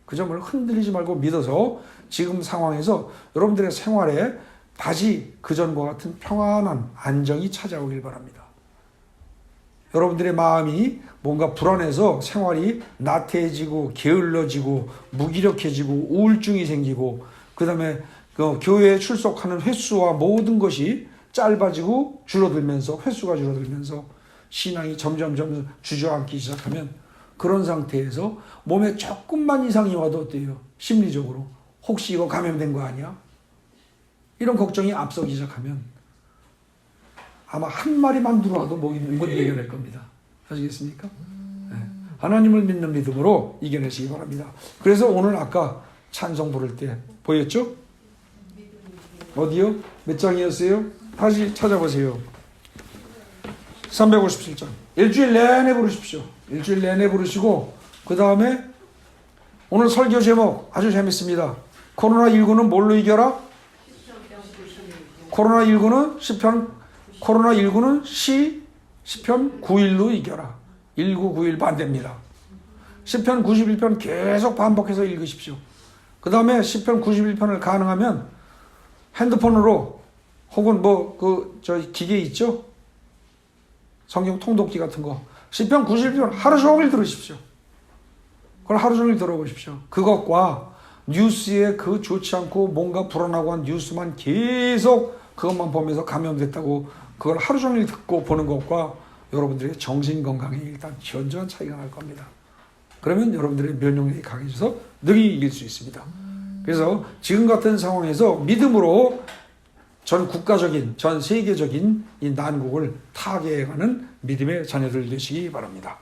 그 점을 흔들리지 말고 믿어서 지금 상황에서 여러분들의 생활에 다시 그전과 같은 평안한 안정이 찾아오길 바랍니다. 여러분들의 마음이 뭔가 불안해서 생활이 나태해지고 게을러지고 무기력해지고 우울증이 생기고 그 다음에 그 교회에 출석하는 횟수와 모든 것이 짧아지고 줄어들면서 횟수가 줄어들면서 신앙이 점점 주저앉기 시작하면 그런 상태에서 몸에 조금만 이상이 와도 어때요? 심리적으로 혹시 이거 감염된 거 아니야? 이런 걱정이 앞서기 시작하면 아마 한 마리만 들어와도 못 이겨낼 겁니다. 아시겠습니까? 네. 하나님을 믿는 믿음으로 이겨내시기 바랍니다. 그래서 오늘 아까 찬송 부를 때 보였죠? 어디요? 몇 장이었어요? 다시 찾아보세요. 357장. 일주일 내내 부르십시오. 일주일 내내 부르시고 그 다음에 오늘 설교 제목 아주 재밌습니다. 코로나19는 뭘로 이겨라? 코로나19는 시편 9일로 이겨라. 1991 반대입니다. 시편 91편 계속 반복해서 읽으십시오. 그 다음에 시편 91편을 가능하면 핸드폰으로 혹은 기계 있죠? 성경 통독기 같은 거. 시편 91편 하루 종일 들으십시오. 그걸 하루 종일 들어보십시오. 그것과 뉴스에 그 좋지 않고 뭔가 불안하고 한 뉴스만 계속 그것만 보면서 감염됐다고 그걸 하루 종일 듣고 보는 것과 여러분들의 정신 건강에 일단 현저한 차이가 날 겁니다. 그러면 여러분들의 면역력이 강해져서 능히 이길 수 있습니다. 그래서 지금 같은 상황에서 믿음으로 전 국가적인, 전 세계적인 이 난국을 타개해가는 믿음의 자녀들 되시기 바랍니다.